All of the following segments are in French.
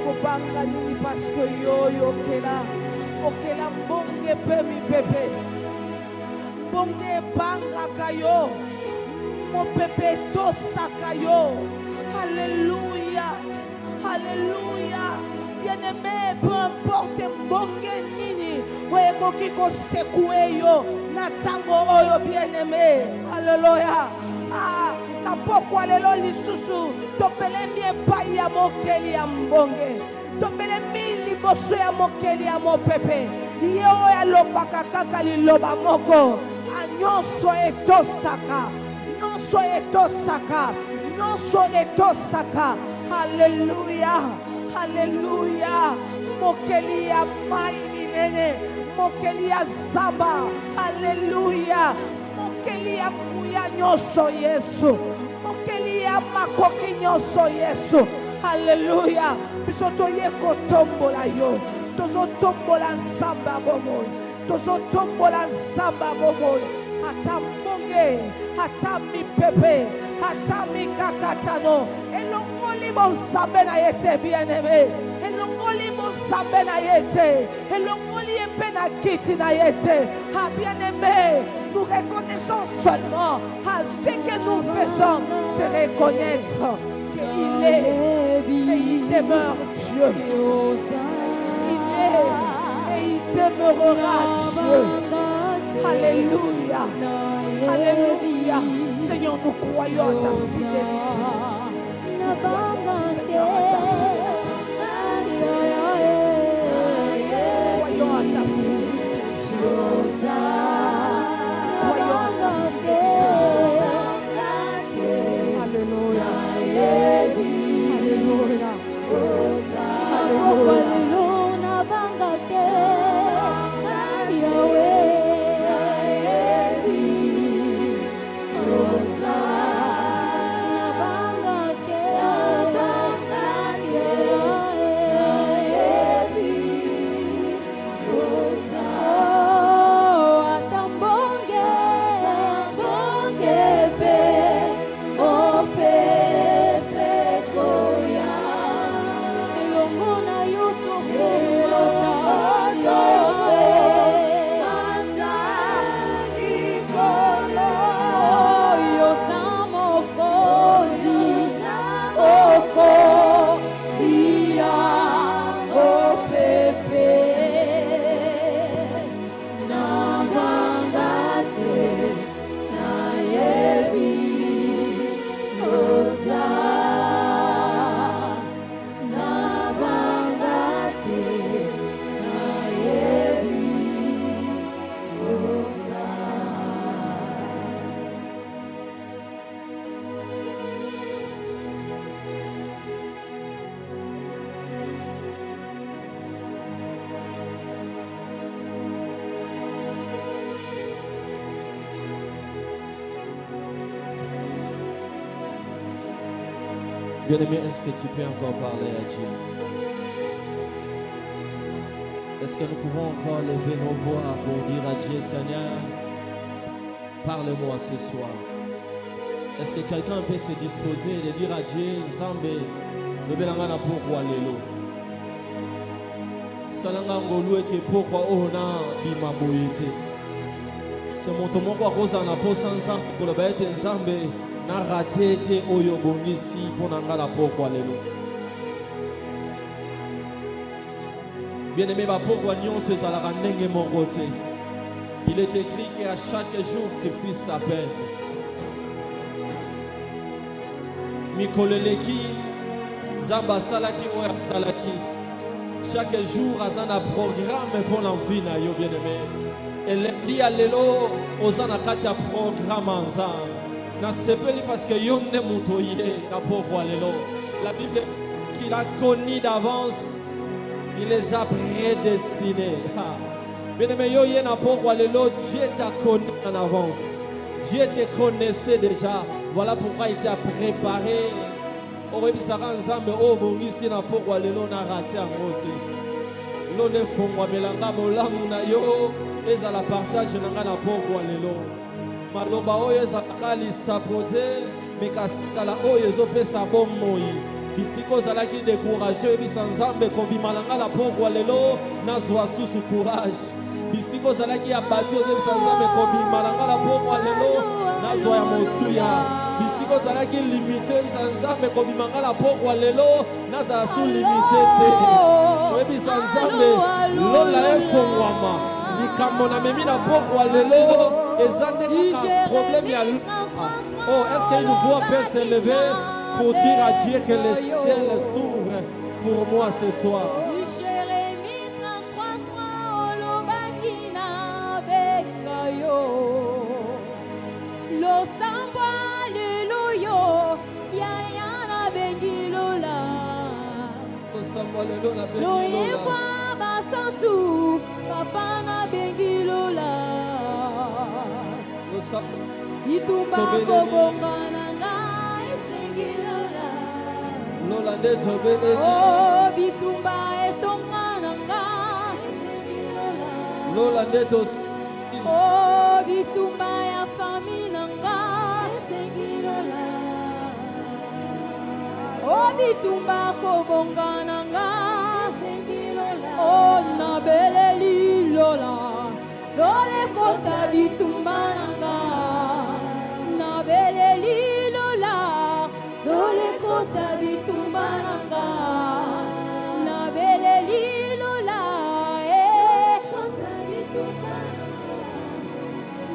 Nakobanga nini parce que yo okela mbonge pe mi pepe. Bonge banga kayo. Mon pepe tosaka yo. Alléluia. Alléluia. Bien-aimé, peu importe mbonge nini. Oye koki ko sekue yo. Natango oyo bien-aimé. Alléluia. Ah, na pokwa lelo lisusu. Topele mie pa ya mokeli ya mbonge. Topele mi liboso ya mokeli ya mopepe. Yo ya lobaka kaka liloba moko. Nyonso etosaka. Nyonso etosaka. Nyonso etosaka. Alléluia. Alléluia. Mokeli ya mai minene. Mokeli ya zamba. Alléluia. Mokeli ya muya nyonso Yesu. Mokeli ya makoki nyonso Yesu. Alléluia. Biso toye kotombola yo. Tozo tombola nsamba bomoi. Tozo tombola nsamba bomoi. Ata mbonge. Ata mi pepe. Ata mi kakatano. Elongoli monsambe na yete bien-aimé. Elongoli monsambe na yete. Elongoli epe na kiti na yete. Ah bien-aimé, nous reconnaissons seulement à ce que nous faisons, c'est reconnaître qu'il est et il demeure Dieu. Il est et il demeurera Dieu. Alléluia. Alléluia. Seigneur, nous croyons à ta fidélité. Nous croyons, Seigneur, à ta fidélité. Croyons à ta fidélité. Croyons à ta fidélité. Alléluia. Alléluia. Alléluia. Bien-aimé, est-ce que tu peux encore parler à Dieu? Est-ce que nous pouvons encore lever nos voix pour dire à Dieu, Seigneur, parle-moi ce soir? Est-ce que quelqu'un peut se disposer de dire à Dieu, Nzambe, Bebelangana pourquoi lelo? Salanga ngolu eke pourquoi ona bimaboyete? C'est mon tomo kwa koza na posa nzambe pour le bête Nzambe. Na raté te oyo bongisi pona ngala pokwa lelo. Bien-aimé, ba pokwa nyonso ezalaka ndenge moko te. Il est écrit qu'à chaque jour suffit sa peine. Mikoleleki Zamba salaki oya talaki. Chaque jour azana programme pour l'envie na yo bien-aimé. Et lundi à lelo ozana katia programme ensemble. Na sepeli parce que yonde mutoye na pokwa lelo. La Bible qu'il a connu d'avance, il les a prédestinés. Bien-aimé, yo ye na pokwa lelo, Dieu t'a connu en avance. Dieu te connaissait déjà. Voilà pourquoi il t'a préparé. Orebisaka nzambe o bongisi na pokwa lelo na raté angote. Lo le fongwa melanga bolamu na yo ezala partage nanga na pokwa lelo. Maloba oyo ezakali sapote mekasala oyo ezopesa bomoi bisiko ozalaki découragé oyebisa nzambe kobima na nga la pokwa lelo nazwa susu courage. Bisiko ozalaki abati ozebisa nzambe kobima na nga la pokwa lelo nazwa ya motuya. Bisiko ozalaki limité oyebisa nzambe kobima nga la pokwa lelo nazala su limité te. Oyebisa nzambe lola efongwama likambo na memi na pokwa lelo eza nde kaka problème ya oh, est-ce qu'une voix peut s'élever pour dire à Dieu que le ciel s'ouvre pour moi ce soir? Jérémie 33:3 olobaki na bengayo losambwa lelo yo yaya na bengilola loyebwa basantu papa na bengilola itumba kobongana nga esengilola oh bitumba etongana nga esengilola oh bitumba ya fami na nga esengilola oh bitumba kobongana nga esengilola oh nabeleli lola lole kota bitumba na nga nabeleli lola lole kota bitumba na nga nabeleli lola kota bitumba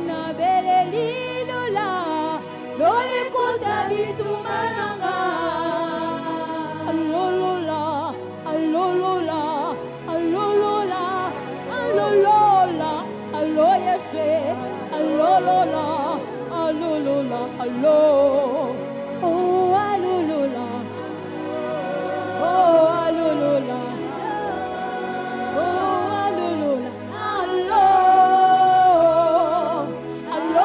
nabeleli lola lole kota bitumba na nga alolola alolola alolola alolola allo yefe alolola alolola allo oh alolola oh alolola oh alolola allo allo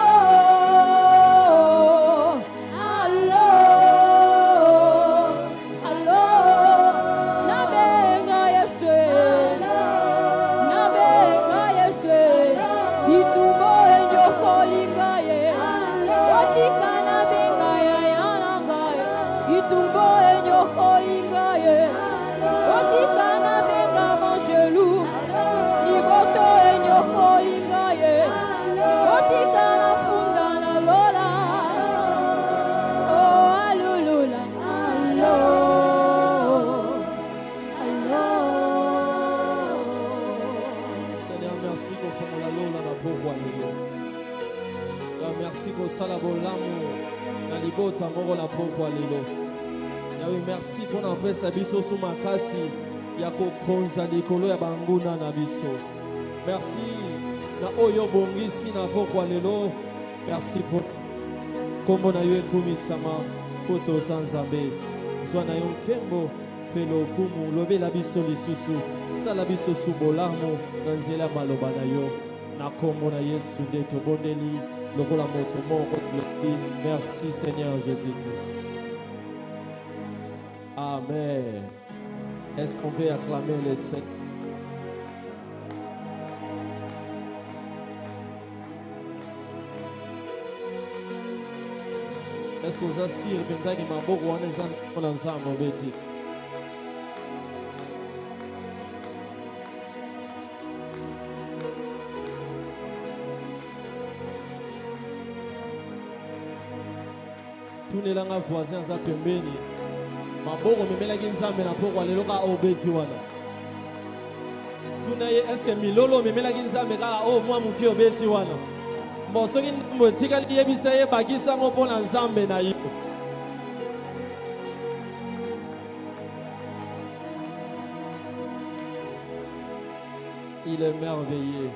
allo allo nabenga yefe nabenga yefe bitumbo enyokolinga ye otika nabenga ya yananga ye bitumbo enyokolinga ye otika nabenga manjelu liboto enyokolinga ye otika nafunda na lola oh alolola allo allo Seigneur, merci qu'on fait la lola na pokwa lelo. Merci qu'on sala bolamu na libota moko na pokwa lelo. Yawe merci qu'on apesa biso su makasi ya kokonza likolo ya banguna na biso. Merci na oyo bongisi na pokwa lelo. Merci pour kombo na yo ekumisama koto zanzambe. Zwa na yo nkembo pelo kumu lobela biso lisusu. Sala biso su bolamu na nzela maloba na yo. Na kombo na Yesu nde tobondeli lokola moto moko. Merci Seigneur Jésus-Christ. Amen. Est-ce qu'on peut acclamer les Seigneurs? Est-ce que vous assirez pensez que ma beaucoup on est ensemble au béti? Tous les langues voisins za pembeni maboko memelaki nzambe na pokwa lelo ka obeti wana tuna ye eske milolo memelaki nzambe ka o mwa muki obeti wana bon soki ndambo etikali yebisa ye bakisango mpo na nzambe na yo. Il est merveilleux.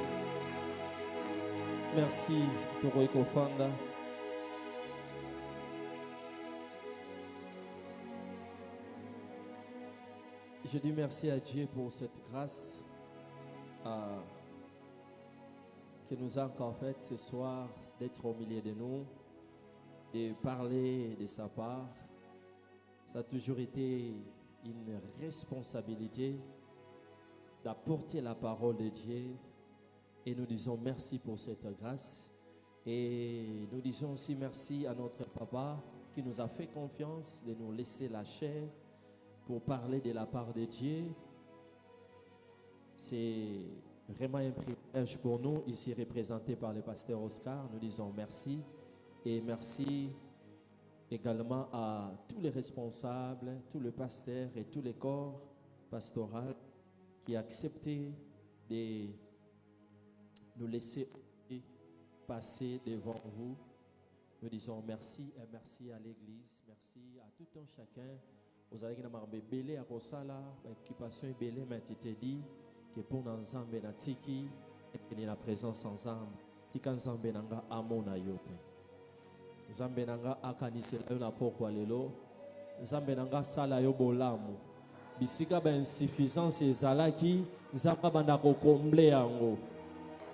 Merci Toroiko Fanda. Je dis merci à Dieu pour cette grâce que nous a encore faite ce soir d'être au milieu de nous, de parler de sa part. Ça a toujours été une responsabilité d'apporter la parole de Dieu et nous disons merci pour cette grâce et nous disons aussi merci à notre papa qui nous a fait confiance de nous laisser la chair pour parler de la part de Dieu. C'est vraiment un privilège pour nous, ici représenté par le pasteur Oscar. Nous disons merci et merci également à tous les responsables, tous les pasteurs et tous les corps pastoraux qui ont accepté de nous laisser passer devant vous. Nous disons merci et merci à l'église, merci à tout un chacun. Vous avez belé à Kosala, l'équipation est belée, mais tu t'es dit que pour nous ensemble, natiki et la présence ensemble, tika ensemble nanga amona yope. Nzambe nanga akanisela yo na pokwa lelo. Nzambe nanga sala yo bolamu. Bisika ba insuffisance ezalaki, nzamba banda ko combler yango.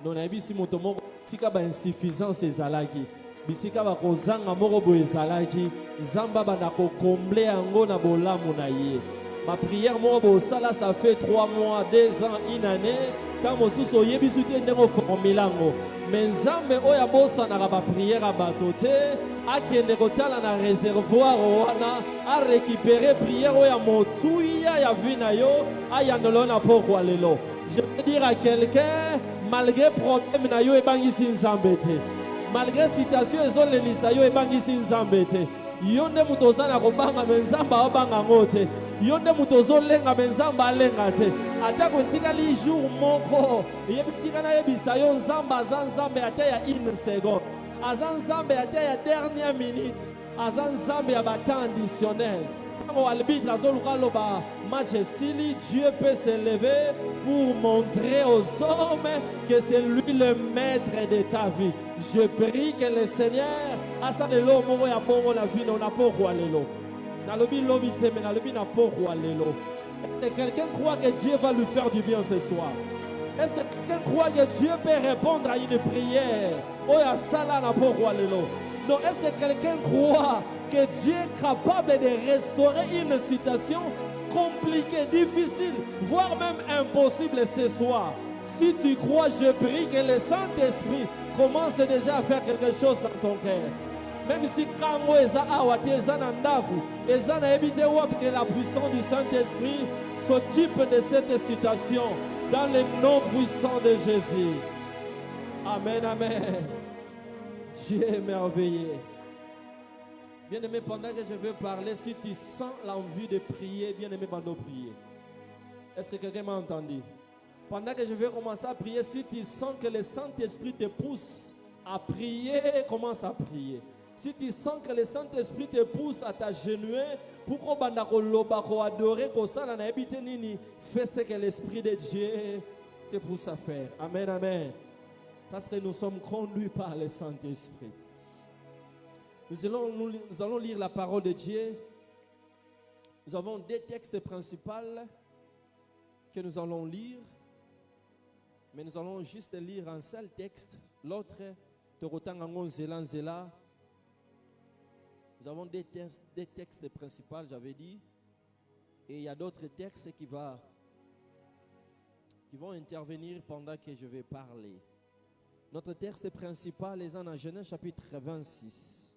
Non ayebisi moto moko tika ba insuffisance ezalaki. Bisika ba kozanga moko bo ezalaki, nzamba banda ko combler yango na bolamu na ye. Ma prière moko bo sala ça fait 3 mois, 2 ans, 1 année. Quand mosusu oyebisu te ndenge formulango. Mais nzambe oya bosa na ba prière à bato te akende kotala na réservoir wana a récupérer prière oya motuya ya vina yo ayandolo na pokwa lelo. Je veux dire à quelqu'un, malgré problème na yo ebangisi nzambe te, malgré situation ezolelisa yo ebangisi nzambe te, yo nde mutu oza na kobanga me nzambe aobanga ngo te, yo nde mutu ozolenga me nzambe alenga te. Atako ntikali jour moko yebitika na yebisa yo nzambe aza nzambe ate ya 1 seconde, aza nzambe ate ya dernière minute, aza nzambe ya batemps additionnel. Quand l'arbitre azoluka loba match esili, Dieu peut se lever pour montrer aux hommes que c'est lui le maître de ta vie. Je prie que le Seigneur asa de lo moko ya bongo na vie na pokwa lelo. Na lobi lobi teme na lobi na pokwa lelo. Est-ce que quelqu'un croit que Dieu va lui faire du bien ce soir? Est-ce que quelqu'un croit que Dieu peut répondre à une prière? Oh, ya sala na pokwa lelo. Non, est-ce que quelqu'un croit que Dieu est capable de restaurer une situation compliquée, difficile, voire même impossible ce soir? Si tu crois, je prie que le Saint-Esprit commence déjà à faire quelque chose dans ton cœur. Même si quand eza awate eza na ndaku, eza na ebite wap que la puissance du Saint-Esprit s'occupe de cette situation dans le nom puissant de Jésus. Amen, amen. Dieu est merveilleux. Bien-aimé, pendant que je vais parler, si tu sens l'envie de prier, bien-aimé, pendant prier. Est-ce que quelqu'un m'a entendu? Pendant que je vais commencer à prier, si tu sens que le Saint-Esprit te pousse à prier, commence à prier. Si tu sens que le Saint-Esprit te pousse à t'agenouiller pour qu'on adorer, fais ce que l'Esprit de Dieu te pousse à faire. Amen, amen. Parce que nous sommes conduits par le Saint-Esprit. Nous allons lire la parole de Dieu. Nous avons 2 textes principaux que nous allons lire. Mais nous allons juste lire un seul texte. L'autre, Zela. Nous avons 2 textes principaux, j'avais dit. Et il y a d'autres textes qui vont intervenir pendant que je vais parler. Notre texte principal est en Genèse chapitre 26.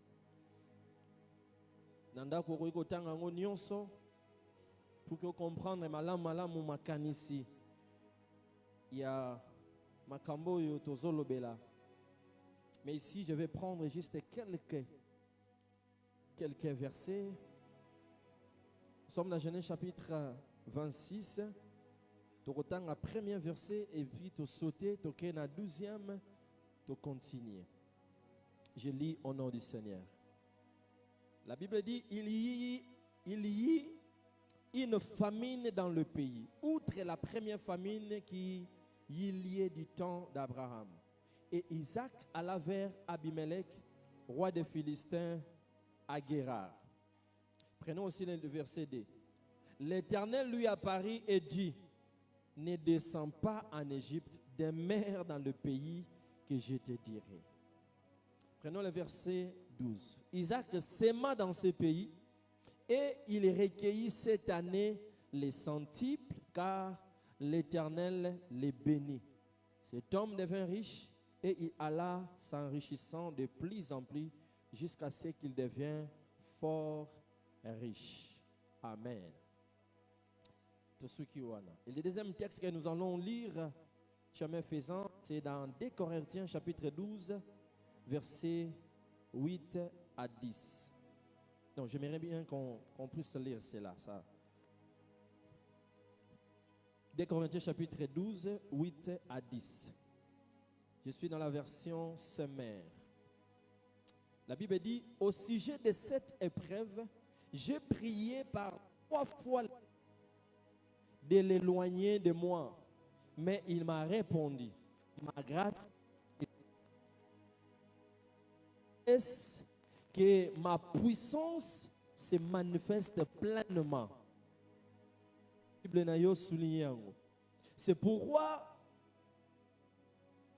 Nanda koriko tanga ngo nyonso pour que comprendre malamu makanisi ya makambo yo tozolobela. Mais ici je vais prendre juste quelques versets. Nous sommes dans Genèse chapitre 26. Tokotanga premier verset et puis tu sauter toke na 12e. Continuer. Je lis au nom du Seigneur. La Bible dit il y eut une famine dans le pays, outre la première famine qui y liait du temps d'Abraham. Et Isaac alla vers Abimelech, roi des Philistins, à Guérar. Prenons aussi le verset 2. L'Éternel lui apparut et dit: ne descends pas en Égypte, demeure dans le pays que je te dirai. Prenons le verset 12. Isaac sema dans ce pays et il recueillit cette année les centiples car l'Éternel les bénit. Cet homme devint riche et il alla s'enrichissant de plus en plus jusqu'à ce qu'il devienne fort riche. Amen. Et le deuxième texte que nous allons lire, chemin faisant, c'est dans 2 Corinthiens chapitre 12, versets 8 à 10. Donc j'aimerais bien qu'on puisse lire cela. Ça. 2 Corinthiens chapitre 12, 8 à 10. Je suis dans la version sommaire. La Bible dit, au sujet de cette épreuve, j'ai prié par 3 fois de l'éloigner de moi. Mais il m'a répondu, ma grâce est que ma puissance se manifeste pleinement. C'est pourquoi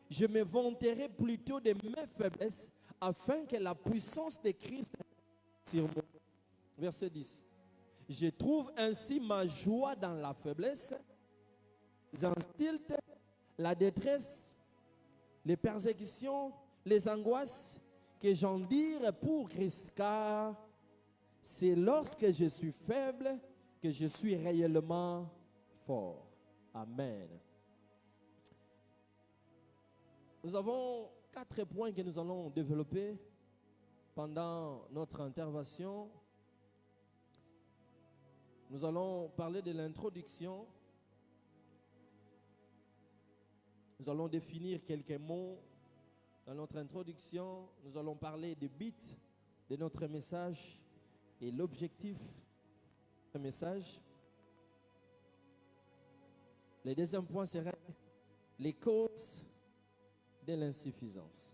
je me vanterai plutôt de mes faiblesses afin que la puissance de Christ sur moi. Verset 10. Je trouve ainsi ma joie dans la faiblesse, les insultes, la détresse, les persécutions, les angoisses que j'endure pour Christ, car c'est lorsque je suis faible que je suis réellement fort. Amen. Nous avons 4 points que nous allons développer pendant notre intervention. Nous allons parler de l'introduction. Nous allons définir quelques mots dans notre introduction. Nous allons parler du but de notre message et l'objectif de notre message. Le deuxième point serait les causes de l'insuffisance.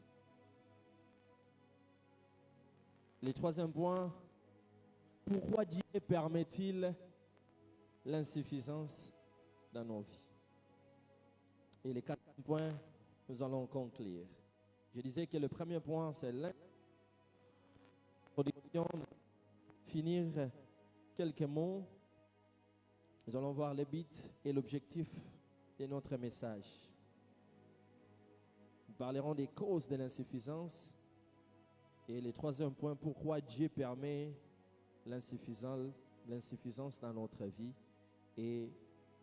Le troisième point, pourquoi Dieu permet-il l'insuffisance dans nos vies? Et le quatrième point, nous allons conclure. Je disais que le premier point, c'est l'introduction. Finir quelques mots. Nous allons voir le but et l'objectif de notre message. Nous parlerons des causes de l'insuffisance. Et le troisième point, pourquoi Dieu permet l'insuffisance dans notre vie. Et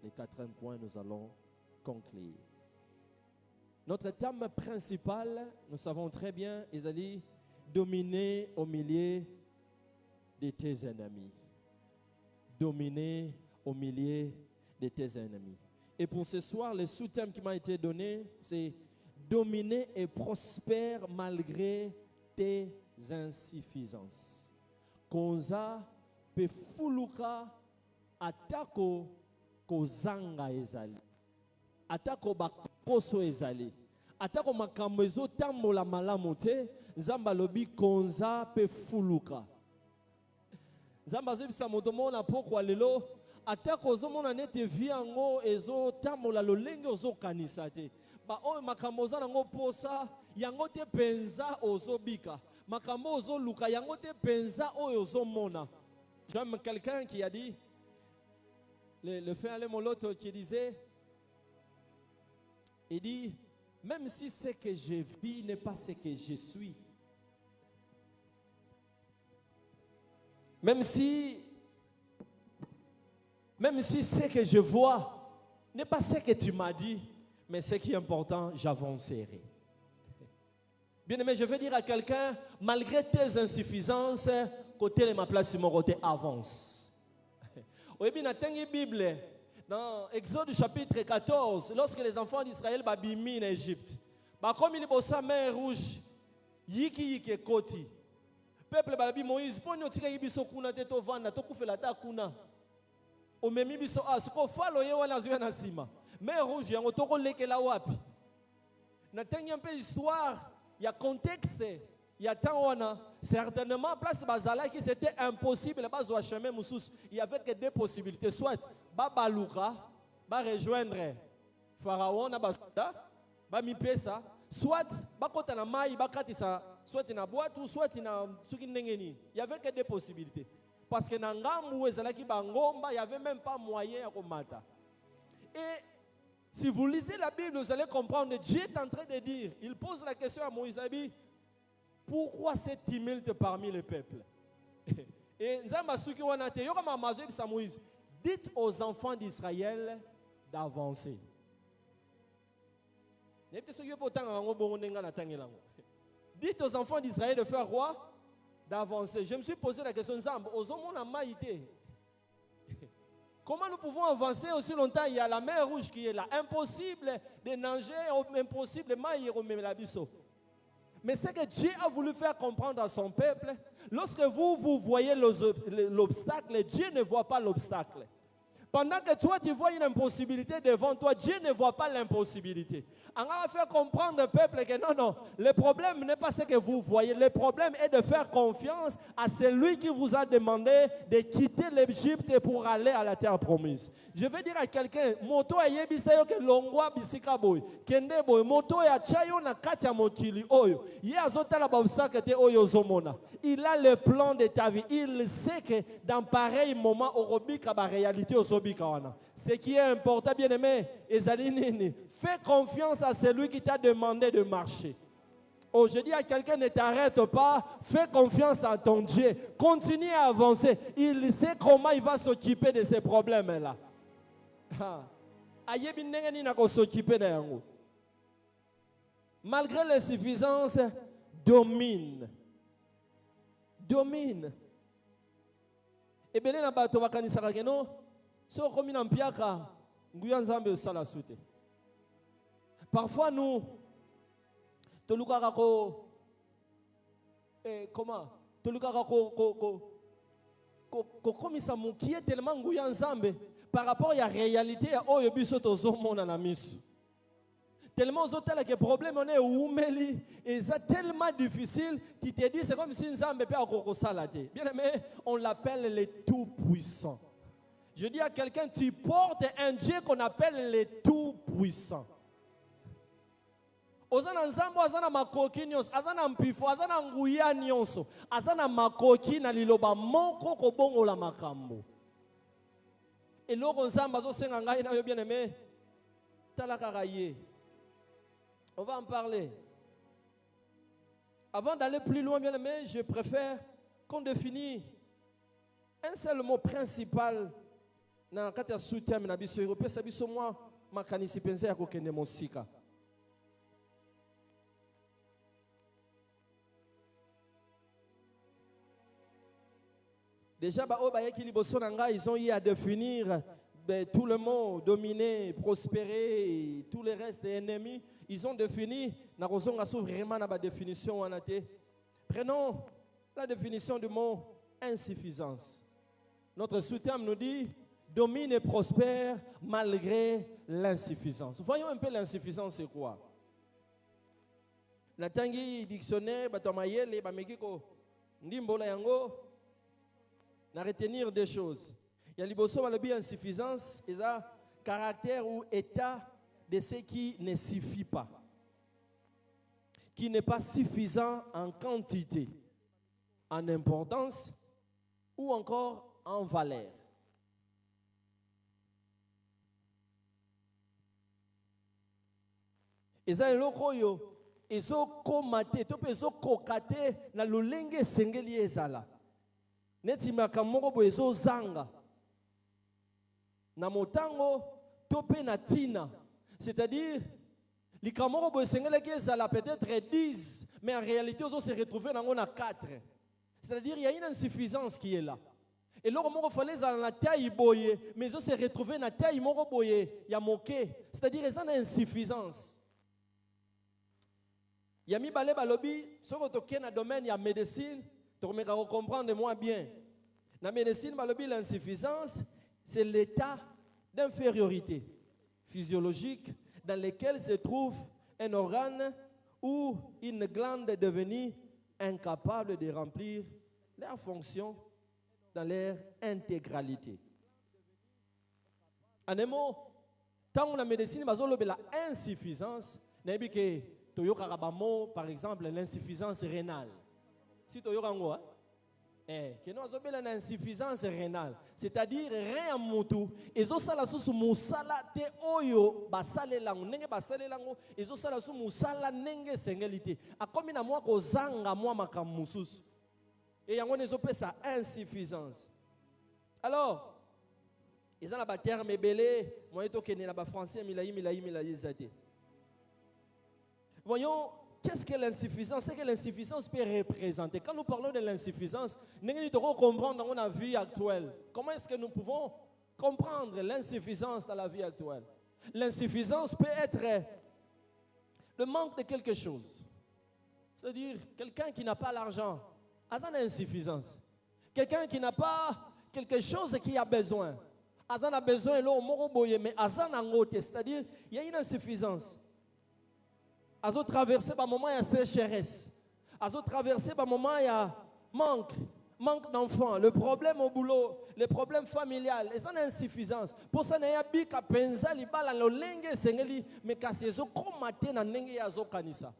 le quatrième point, nous allons conclure. Notre thème principal, nous savons très bien, est dominer au milieu de tes ennemis. Dominer au milieu de tes ennemis. Et pour ce soir, le sous-thème qui m'a été donné, c'est dominer et prospère malgré tes insuffisances. Konza pe fuluka atako kozanga ezali. Atako bakoso ezali. Atako makambo ezotambola malamu te, Nzambe alobi konza pe fuluka. Nzambe azobisa moto mona pokwa lelo atako ozomona nete vi yango ezotambola lolenge ozokanisa te. Ba oyo makambo oza nango posa yango te penza ozobika. Makambo ozoluka yango te penza oyo ozomona. J'aime quelqu'un qui a dit, le frère Ale Moloto qui disait, il dit, même si ce que je vis n'est pas ce que je suis, même si ce que je vois n'est pas ce que tu m'as dit, mais ce qui est important, j'avancerai. Bien aimé, je veux dire à quelqu'un, malgré tes insuffisances, côté de ma place, mon côté avance. Oui, bien, dans la Bible, dans Exode chapitre 14, lorsque les enfants d'Israël babimi en Égypte, comme ils bossa mer rouge, yiki koti. Peuple balabi Moïse, pour nous tirer biso kuna teto vanda, to kufela ta kuna. O memi biso asko falo ye wana zuya na sima. Mer rouge yango toko lekela wapi. Na tengi un peu histoire, il y a contexte, il y a temps wana, certainement place bazala qui c'était impossible bazwa chemin musus. Il y avait que deux possibilités, soit babaluka, ba rejoindre Pharaon na basada, ba mipesa, soit bakota na mai bakatisa soit na boîte ou soit na suki ndengeni. Il y avait que deux possibilités. Parce que dans ngambu ezalaki bangomba, il y avait même pas moyen à komata. Et si vous lisez la Bible, vous allez comprendre, Dieu est en train de dire, il pose la question à Moïse, pourquoi cette tumulte parmi les peuples? Et Nzamba suki wana te yokama mazo bisa Moïse, dites aux enfants d'Israël d'avancer. Dites aux enfants d'Israël de faire quoi? D'avancer. Je me suis posé la question, comment nous pouvons avancer aussi longtemps? Il y a la mer Rouge qui est là. Impossible de nager, impossible de maïr. Mais c'est que Dieu a voulu faire comprendre à son peuple, lorsque vous voyez l'obstacle, Dieu ne voit pas l'obstacle. Pendant que toi, tu vois une impossibilité devant toi, Dieu ne voit pas l'impossibilité. On va faire comprendre au peuple que non, le problème n'est pas ce que vous voyez. Le problème est de faire confiance à celui qui vous a demandé de quitter l'Égypte pour aller à la terre promise. Je vais dire à quelqu'un, moto ayebisayo ke longwa bisika boy, kende boy, moto ya chayo na kati ya mokili oyo. Ye azotala ba obstacle te oyo zomona. Il a le plan de ta vie. Il sait que dans pareil moment, orobika ba réalité ozobi. Ce qui est important, bien aimé, fais confiance à celui qui t'a demandé de marcher. Oh, je dis à quelqu'un, ne t'arrête pas, fais confiance à ton Dieu, continue à avancer. Il sait comment il va s'occuper de ces problèmes-là. Malgré l'insuffisance, domine. Et bien, là, tu vas parfois nous comment qui est tellement par rapport à la réalité tellement que problème on est et c'est tellement difficile, tu te dis c'est comme si Nzambe peut encore salater. Bien aimé, on l'appelle le tout-puissant. Je dis à quelqu'un, tu portes un Dieu qu'on appelle le tout-puissant. Ozana nzambo azana makoki nyonso, azana mpifo, azana nguya nyonso, azana makoki na liloba moko kobongola makambo. Et loko nzambo azosenga ngai na yo bien aimé, talaka ye. On va en parler. Avant d'aller plus loin, bien aimé, je préfère qu'on définisse un seul mot principal na kati ya sous-thème na biso européen sa biso moi makanisi penza ya kokende mosika. Déjà ba o ba yeki liboso na nga, ils ont eu à définir tout le mot dominer, prospérer, tout le reste des ennemis, ils ont défini na kozonga so vraiment na ba définition wana te. Prenons la définition du mot insuffisance. Notre sous-thème nous dit domine et prospère malgré l'insuffisance. Voyons un peu l'insuffisance, c'est quoi? Natangi dictionnaire, batomayele, bamekiko, ndimbola yango, na retenir des choses. Il y a liboso balobi insuffisance, et ça, caractère ou état de ce qui ne suffit pas, qui n'est pas suffisant en quantité, en importance ou encore en valeur. Eza eloko oyo ezokomate to mpe ezokokate na lolenge esengeli ezala neti makambo moko boye ezozanga na motango to mpe na tina, c'est-à-dire likambo moko boye esengelaki ezala peut-être 10 mais en réalité ozo se retrouver nango na 4, c'est-à-dire il y a une insuffisance qui est là. Et loko moko fallait ezala na taille boye mais ozo se retrouver na taille moko boye ya moke, c'est-à-dire eza na insuffisance. Yami balé balobi, soko toke na domaine ya médecine, to me comprendre moi bien. Na médecine balobi l'insuffisance, c'est l'état d'infériorité physiologique dans lequel se trouve un organe ou une glande devenue incapable de remplir leurs fonctions dans leur intégralité. En un mot, tant la médecine bazolobi la insuffisance, n'ebi ke par exemple, l'insuffisance rénale. Si tu as une insuffisance rénale, c'est-à-dire rien moutou, et zo sala sous musala te oyo basale lango nenge basale lango, et zo sala sous musala nenge sengelité. A comme na moi ko zanga moi makamusus. Et yango nezo pesa insuffisance. Alors, Ils ont un terme belé, moi je suis un français, milaï zate. Voyons, qu'est-ce que l'insuffisance? C'est que l'insuffisance peut représenter. Quand nous parlons de l'insuffisance, nous devons comprendre dans la vie actuelle. Comment est-ce que nous pouvons comprendre l'insuffisance dans la vie actuelle? L'insuffisance peut être le manque de quelque chose. C'est-à-dire, quelqu'un qui n'a pas l'argent, a une insuffisance. Quelqu'un qui n'a pas quelque chose qui a besoin. A besoin, mais c'est-à-dire, il y a une insuffisance. Azo traverser par moment il y a sécheresse. Azo traverser par moment il y a manque d'enfants, le problème au boulot, le problème familial, et ça une insuffisance. Pour ça il y a bika penza li bala lo lenge sengeli mais kasi zo komate na ndenge ya zo kanisa.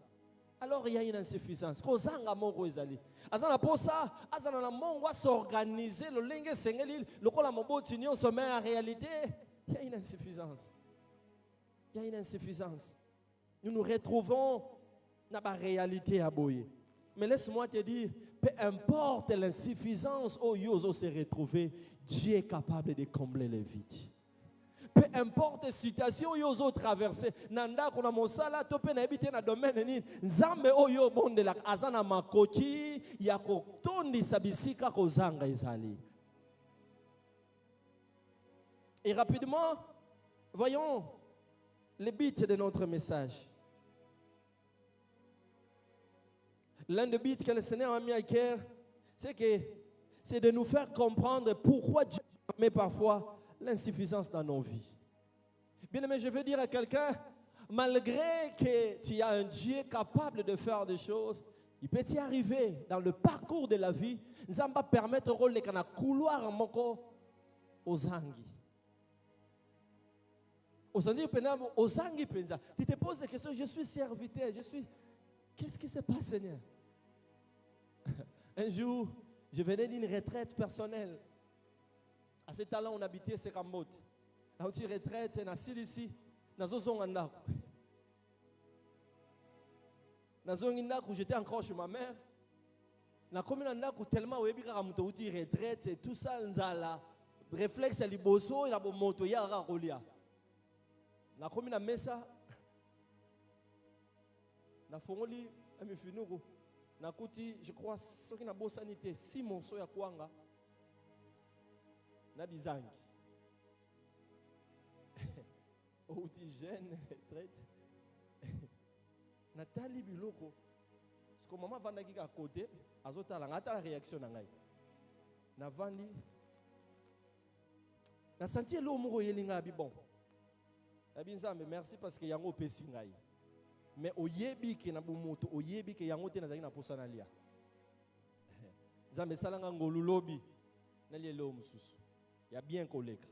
Alors il y a une insuffisance. Kozanga moko ezali. Azana pour ça, azana na mongo s'organiser lo lenge sengeli lokola moboti nyonso mais en réalité, il y a une insuffisance. Il y a une insuffisance. Nous nous retrouvons dans la réalité à Boye. Mais laisse-moi te dire, peu importe l'insuffisance où nous se retrouver, Dieu est capable de combler les vides. Peu importe la situation où nous traversé, nanda kuna mosala tope na ebite na domaine ni nzambe oyo bondela azana makoki ya kotondisa bisika kozanga ezali. Et rapidement, voyons le but de notre message. L'un des buts que le Seigneur a mis à cœur, c'est de nous faire comprendre pourquoi Dieu met parfois l'insuffisance dans nos vies. Bien aimé, je veux dire à quelqu'un, malgré que tu as un Dieu capable de faire des choses, il peut y arriver dans le parcours de la vie, ça va permettre au rôle de couloir aux anguilles. Tu te poses des questions, je suis serviteur, qu'est-ce qui se passe, Seigneur? Un jour, je venais d'une retraite personnelle. À ce temps-là, on habitait ce Cambodge. Dans une retraite, on a ici, dans une zone où j'étais encore chez ma mère. Dans la commune où tellement où il y a retraite et tout ça, réflexe à l'iboso, il y a un moto, il y a un rolia. Dans la commune Mesa, na fongoli amifinuku na kuti je crois soki na bosanité 6 morceaux ya kwanga na bizangi outi jeune retraite na tali biloko parce que maman vandaki ka côté azotala ngata la réaction na ngai na vandi na senti lo moko yelinga bi bon abinzambe merci parce que yango pesi ngai. Mais au yebi qui na bumoto au yebi qui yango te na zaki na posana lia zambe salanga ngolulobi na lielo mususu ya bien koleka.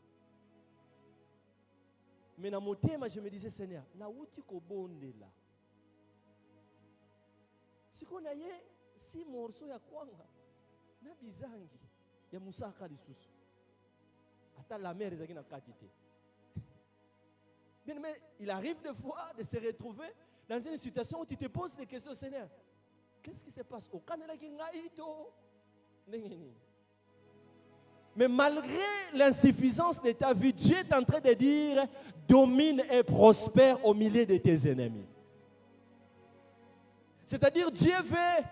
Mais na motema je me disais Seigneur na uti ko bondela siko na ye 6 morceaux ya kwanga na bizangi ya musaka lisusu ata la mère zaki na katite. Bien mais il arrive des fois de se retrouver dans une situation où tu te poses des questions, Seigneur, qu'est-ce qui se passe? Mais malgré l'insuffisance de ta vie, Dieu est en train de dire, domine et prospère au milieu de tes ennemis. C'est-à-dire, Dieu veut,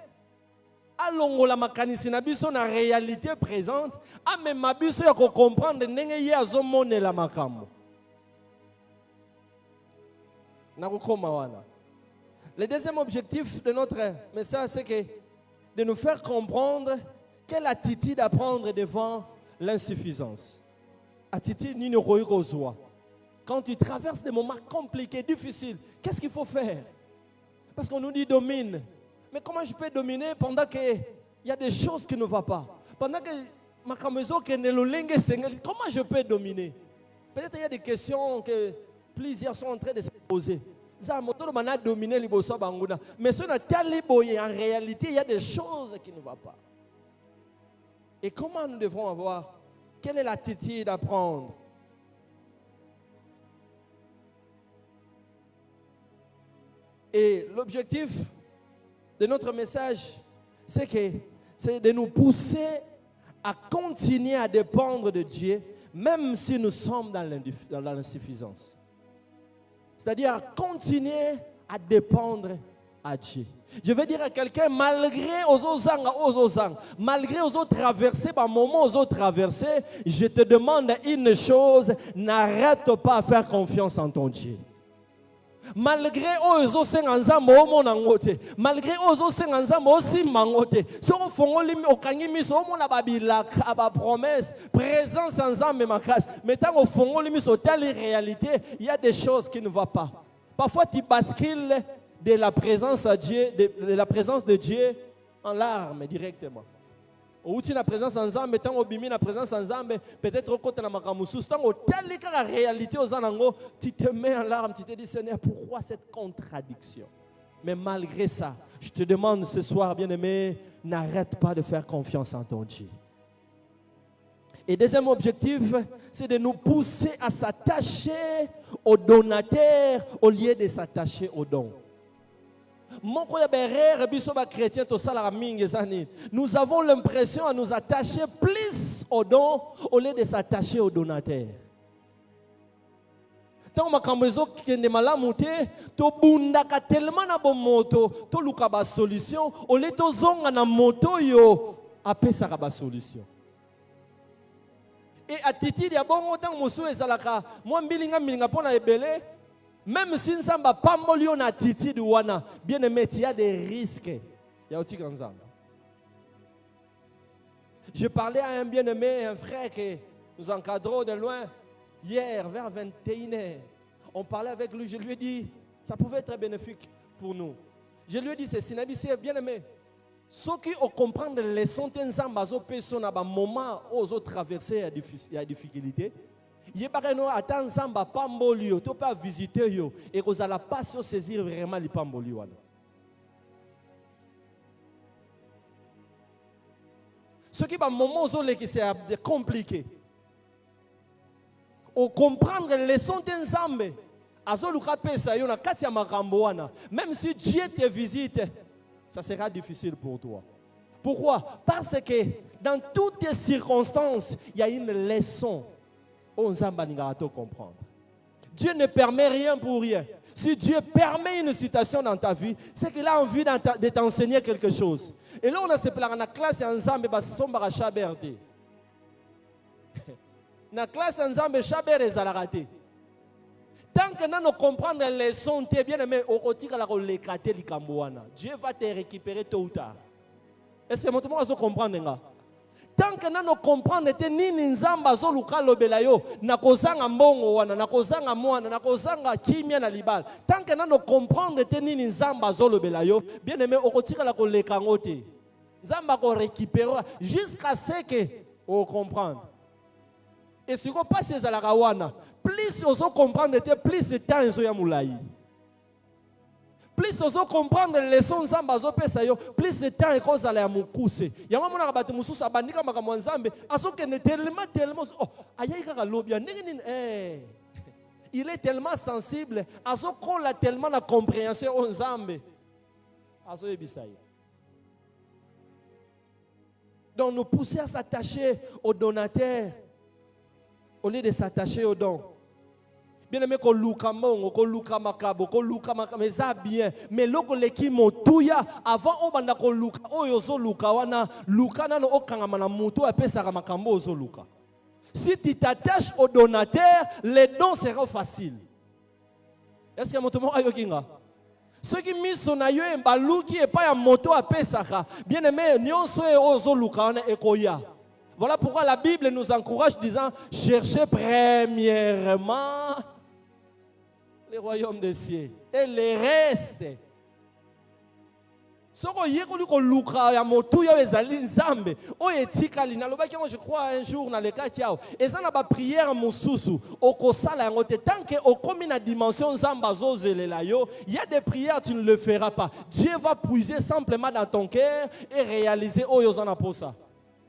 allons la makanisi na biso na réalité présente, a même ma biso ya comprendre ndenge ye azomone la makambo. Na kokoma wana. Le deuxième objectif de notre message, c'est de nous faire comprendre quelle attitude à prendre devant l'insuffisance. Attitude numéro 1. Quand tu traverses des moments compliqués, difficiles, qu'est-ce qu'il faut faire? Parce qu'on nous dit domine. Mais comment je peux dominer pendant qu'il y a des choses qui ne vont pas? Pendant que ma maison qui est comment je peux dominer? Peut-être qu'il y a des questions que plusieurs sont en train de se poser. Mais ce n'est en réalité, il y a des choses qui ne vont pas. Et comment nous devons avoir? Quelle est l'attitude à prendre? Et l'objectif de notre message, c'est de nous pousser à continuer à dépendre de Dieu, même si nous sommes dans l'insuffisance. C'est-à-dire continuer à dépendre à Dieu. Je veux dire à quelqu'un, malgré aux autres malgré aux autres traversées, par moments aux autres traversées, je te demande une chose, n'arrête pas à faire confiance en ton Dieu. Malgré aux autres malgré aux autres promesse, présence ensemble ma casse. Mais tant au fond telle réalité, il y a des choses qui ne vont pas. Parfois tu bascules de la présence à Dieu, de la présence de Dieu en larmes directement. Ou tu la présence ensemble, tant au bimi la présence ensemble, peut-être au côté de la makamusus, tant au tel que la réalité aux anango, tu te mets en larmes, tu te dis Seigneur, pourquoi cette contradiction? Mais malgré ça, je te demande ce soir, bien-aimé, n'arrête pas de faire confiance en ton Dieu. Et deuxième objectif, c'est de nous pousser à s'attacher au donateur au lieu de s'attacher au don. Nous avons l'impression à nous attacher plus au don au lieu de s'attacher au donateur. Tant que nous avons tellement na bon moto, to luka ba solution, au lieu de zonga na moto yo, apesa ba solution. Et attitude ya bon autant musu ezalaka, moi mbilinga pona ebele. Même si nous sommes pas en attitude, bien aimé, il y a des risques. Je parlais à un bien-aimé, un frère que nous encadrons de loin, hier vers 21h. On parlait avec lui, je lui ai dit, ça pouvait être bénéfique pour nous. Je lui ai dit, c'est bien-aimé. Ceux qui ont compris les leçons de un moment où ils ont traversé la difficulté, il y a attend Zamba Pambolio, tu peux visiter yo et vous allez pas se saisir vraiment les Pambolio. Ce qui va moment où c'est compliqué. Au comprendre les leçons d'Enzambe, même si Dieu te visite, ça sera difficile pour toi. Pourquoi? Parce que dans toutes les circonstances, il y a une leçon. Comprendre. Dieu ne permet rien pour rien. Si Dieu permet une situation dans ta vie, c'est qu'il a envie de t'enseigner quelque chose. Et là, on a ce plan dans la classe ensemble, somba chaberde. Na classe ensemble, chaberde ezalakate. Tant que nous comprenons les leçons, tu es bien aimé, Dieu va te récupérer tôt ou tard. Est-ce que vous comprenez? Tant que nous comprenons que nini nzamba zo luka lobela yo na kozanga mbongo wana na kozanga mwana na kozanga kimia na libala, tant que nous comprenons que nini nzamba zo lobela yo, bien aimé okotika la koleka ngote nzamba ko récupérer jusqu'à ce que on comprendre. Et si on passe à la wana, plus on comprendre plus de temps zo ya mulai. Plus on comprendre les leçons nzamba zo pesa yo, plus de temps et cause aller à mukuse. Yango mona ba mususu abandika makambo nzambe, asoke ne tellement oh, ayayi kaka lobia ndenge il est tellement sensible, asoko la tellement la compréhension au nzambe. Aso yebisai. Donc nous pousser à s'attacher au donateur au lieu de s'attacher au don. Bien aimé, ko luka mongo, ko luka makabo, ko luka makame za bien. Mais loko leki motuya avant obanda ko luka oyozo luka wana luka nano okangama na mutu apesa ka makambo ozo luka. Si tu t'attaches au donateur, les dons seront faciles. Est-ce que motomo ayokinga? Ceux qui mis son ayo embaluki et pas ya moto apesa ka. Bien aimé, nyonso e ozo luka wana ekoya. Voilà pourquoi la Bible nous encourage disant cherchez premièrement les royaumes des cieux et les restes. Je crois un jour dans le cas qu'il y a une prière tant que la dimension il y a des prières tu ne le feras pas. Dieu va puiser simplement dans ton cœur et réaliser ça.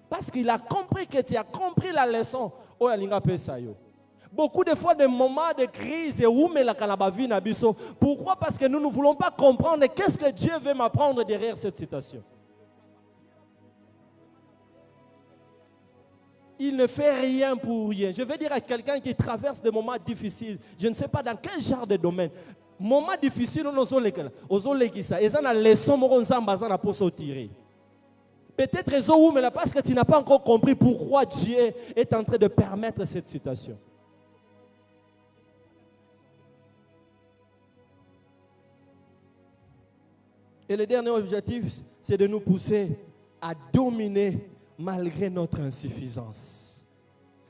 Parce qu'il a compris que tu as compris la leçon. Beaucoup de fois, des moments de crise, pourquoi? Parce que nous ne voulons pas comprendre qu'est-ce que Dieu veut m'apprendre derrière cette situation. il ne fait rien pour rien. Je vais dire à quelqu'un qui traverse des moments difficiles, je ne sais pas dans quel genre de domaine, moment difficile, on a ça. Et ça, la leçon, pour se tirer. Peut-être mais parce que tu n'as pas encore compris pourquoi Dieu est en train de permettre cette situation. Et le dernier objectif, c'est de nous pousser à dominer malgré notre insuffisance.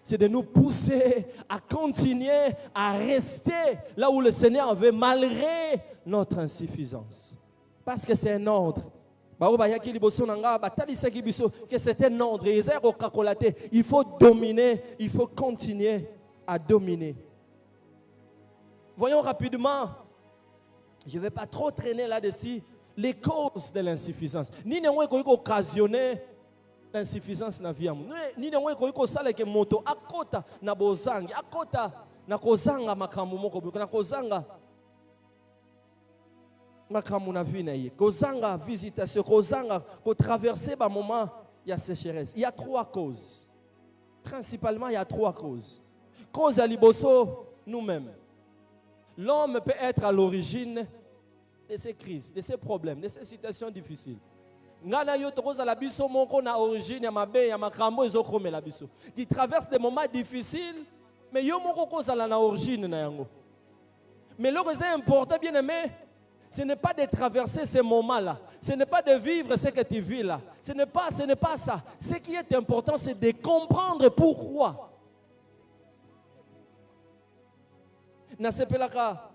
C'est de nous pousser à continuer à rester là où le Seigneur veut malgré notre insuffisance. Parce que c'est un ordre. Que c'est un ordre. Il faut dominer, il faut continuer à dominer. Voyons rapidement, je ne vais pas trop traîner là-dessus, les causes de l'insuffisance. Ni ne occasionner l'insuffisance na vie amu. Ni ne sala ke moto akota na bozangi, akota na kozanga makambo moko na kozanga makambo na vie na ye. Kozanga visitation, kozanga ko traverser ba moment il y a sécheresse. Il y a trois causes. Principalement, il y a trois causes. Cause à liboso nous-mêmes. L'homme peut être à l'origine de ces crises, de ces problèmes, de ces situations difficiles. Tu traverses des moments difficiles, mais yo moko kozala na origine na yango. Mais le qui est important, bien aimé, ce n'est pas de traverser ces moments-là, ce n'est pas de vivre ce que tu vis là, ce n'est pas ça. Ce qui est important, c'est de comprendre pourquoi. Na sepelaka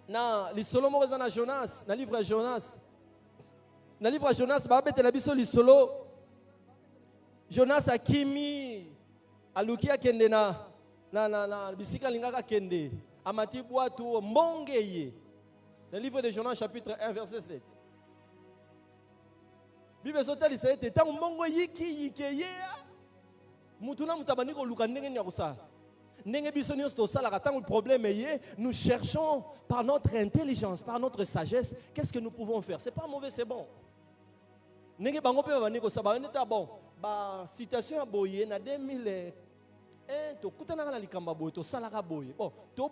na lisolo moko za na Jonas, na livre Jonas. Na livre Jonas ba betela biso lisolo. Jonas akimi aluki akende na bisika lingaka kende. Amati boatu mbongeye. Le livre de Jonas chapitre 1 verset 7. Bible sotali sa ete tango mbongo yiki ya. Mutuna mutabani ko luka ndenge nya kusala. Le problème est, nous cherchons par notre intelligence, par notre sagesse, qu'est-ce que nous pouvons faire. Ce n'est pas mauvais, c'est bon. Bon, situation à Boye, en 2001, tu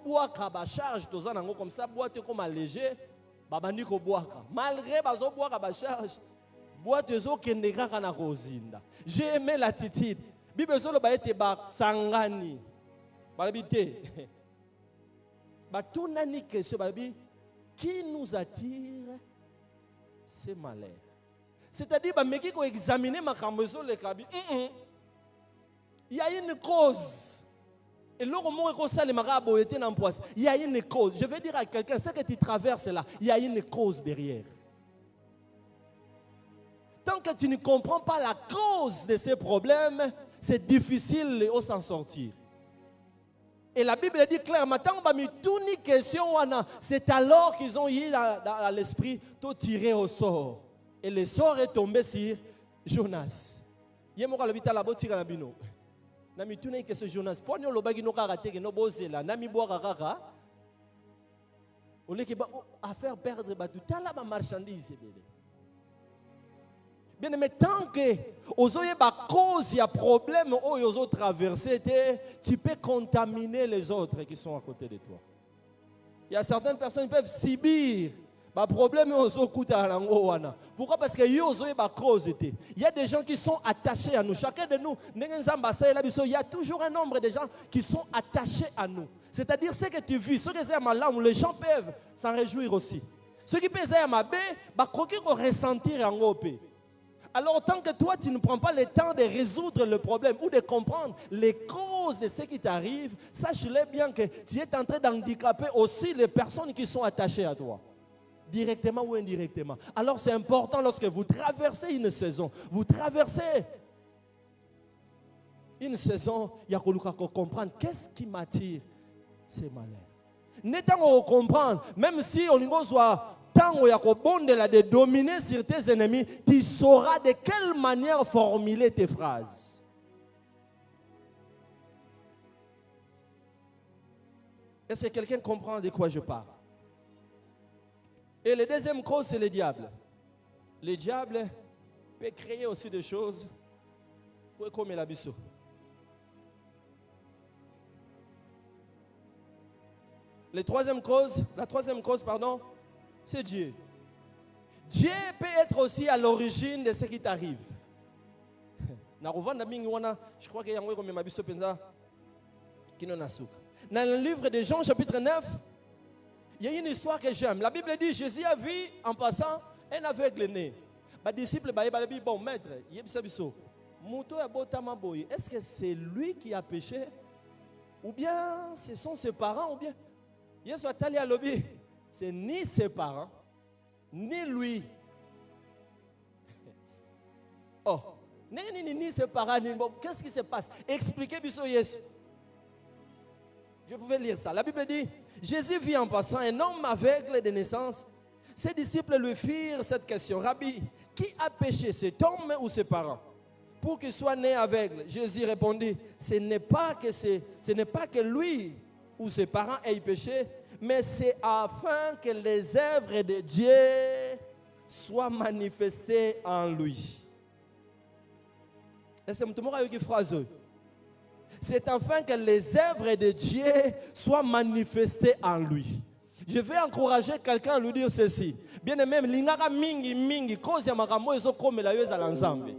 bois charge, tu comme ça, bois comme léger, malgré que charge, bois j'ai aimé l'attitude. Bible sangani. Qui nous attire ces malheurs. C'est-à-dire qu'il faut examiner ma cambezo le kabi. Il y a une cause. Et là, il y a une cause. Je vais dire à quelqu'un, ce que tu traverses là, il y a une cause derrière. Tant que tu ne comprends pas la cause de ces problèmes, c'est difficile de s'en sortir. Et la Bible dit clairement, c'est alors qu'ils ont eu à l'esprit tout tiré au sort. Et le sort est tombé sur Jonas. Jonas. À faire perdre toute la marchandise. Bien aimé, tant que vous avez cause, il y a problème, vous avez traversé, tu peux contaminer les autres qui sont à côté de toi. Il y a certaines personnes qui peuvent subir les problèmes. Pourquoi? Parce que vous avez cause. Il y a des gens qui sont attachés à nous. Chacun de nous, il y a toujours un nombre de gens qui sont attachés à nous. C'est-à-dire ce que tu vis, ce que c'est mal, les gens peuvent s'en réjouir aussi. Ceux qui peuvent être mal, ils vont ressentir en haut. Alors, tant que toi, tu ne prends pas le temps de résoudre le problème ou de comprendre les causes de ce qui t'arrive, sache-le bien que tu es en train d'handicaper aussi les personnes qui sont attachées à toi, directement ou indirectement. Alors, c'est important lorsque vous traversez une saison, vous traversez une saison, il y a que comprendre qu'est-ce qui m'attire ces malheurs. N'étant pas comprendre, même si on soit tant de dominer sur tes ennemis, tu sauras de quelle manière formuler tes phrases. Est-ce que quelqu'un comprend de quoi je parle? Et le deuxième cause, c'est le diable. Le diable peut créer aussi des choses comme la biso. la troisième cause, pardon, c'est Dieu. Dieu peut être aussi à l'origine de ce qui t'arrive. Je crois qu'il y a dans le livre de Jean chapitre 9, il y a une histoire que j'aime. La Bible dit, Jésus a vu en passant un aveugle né. Les disciples ont dit, bon maître, est-ce que c'est lui qui a péché? Ou bien ce sont ses parents? Ou bien c'est ni ses parents, ni lui. Oh, ni ses parents, ni bon. Qu'est-ce qui se passe? Expliquez-moi Jésus. Je pouvais lire ça. La Bible dit, Jésus vit en passant un homme aveugle de naissance. Ses disciples lui firent cette question. Rabbi, qui a péché, cet homme ou ses parents, pour qu'il soit né aveugle? Jésus répondit, ce n'est pas que lui ou ses parents aient péché, mais c'est afin que les œuvres de Dieu soient manifestées en lui. C'est afin que les œuvres de Dieu soient manifestées en lui. Je vais encourager quelqu'un à lui dire ceci. Bien aimé, lingaka mingi cause ya makambo ezokomela yo ezala nzambe.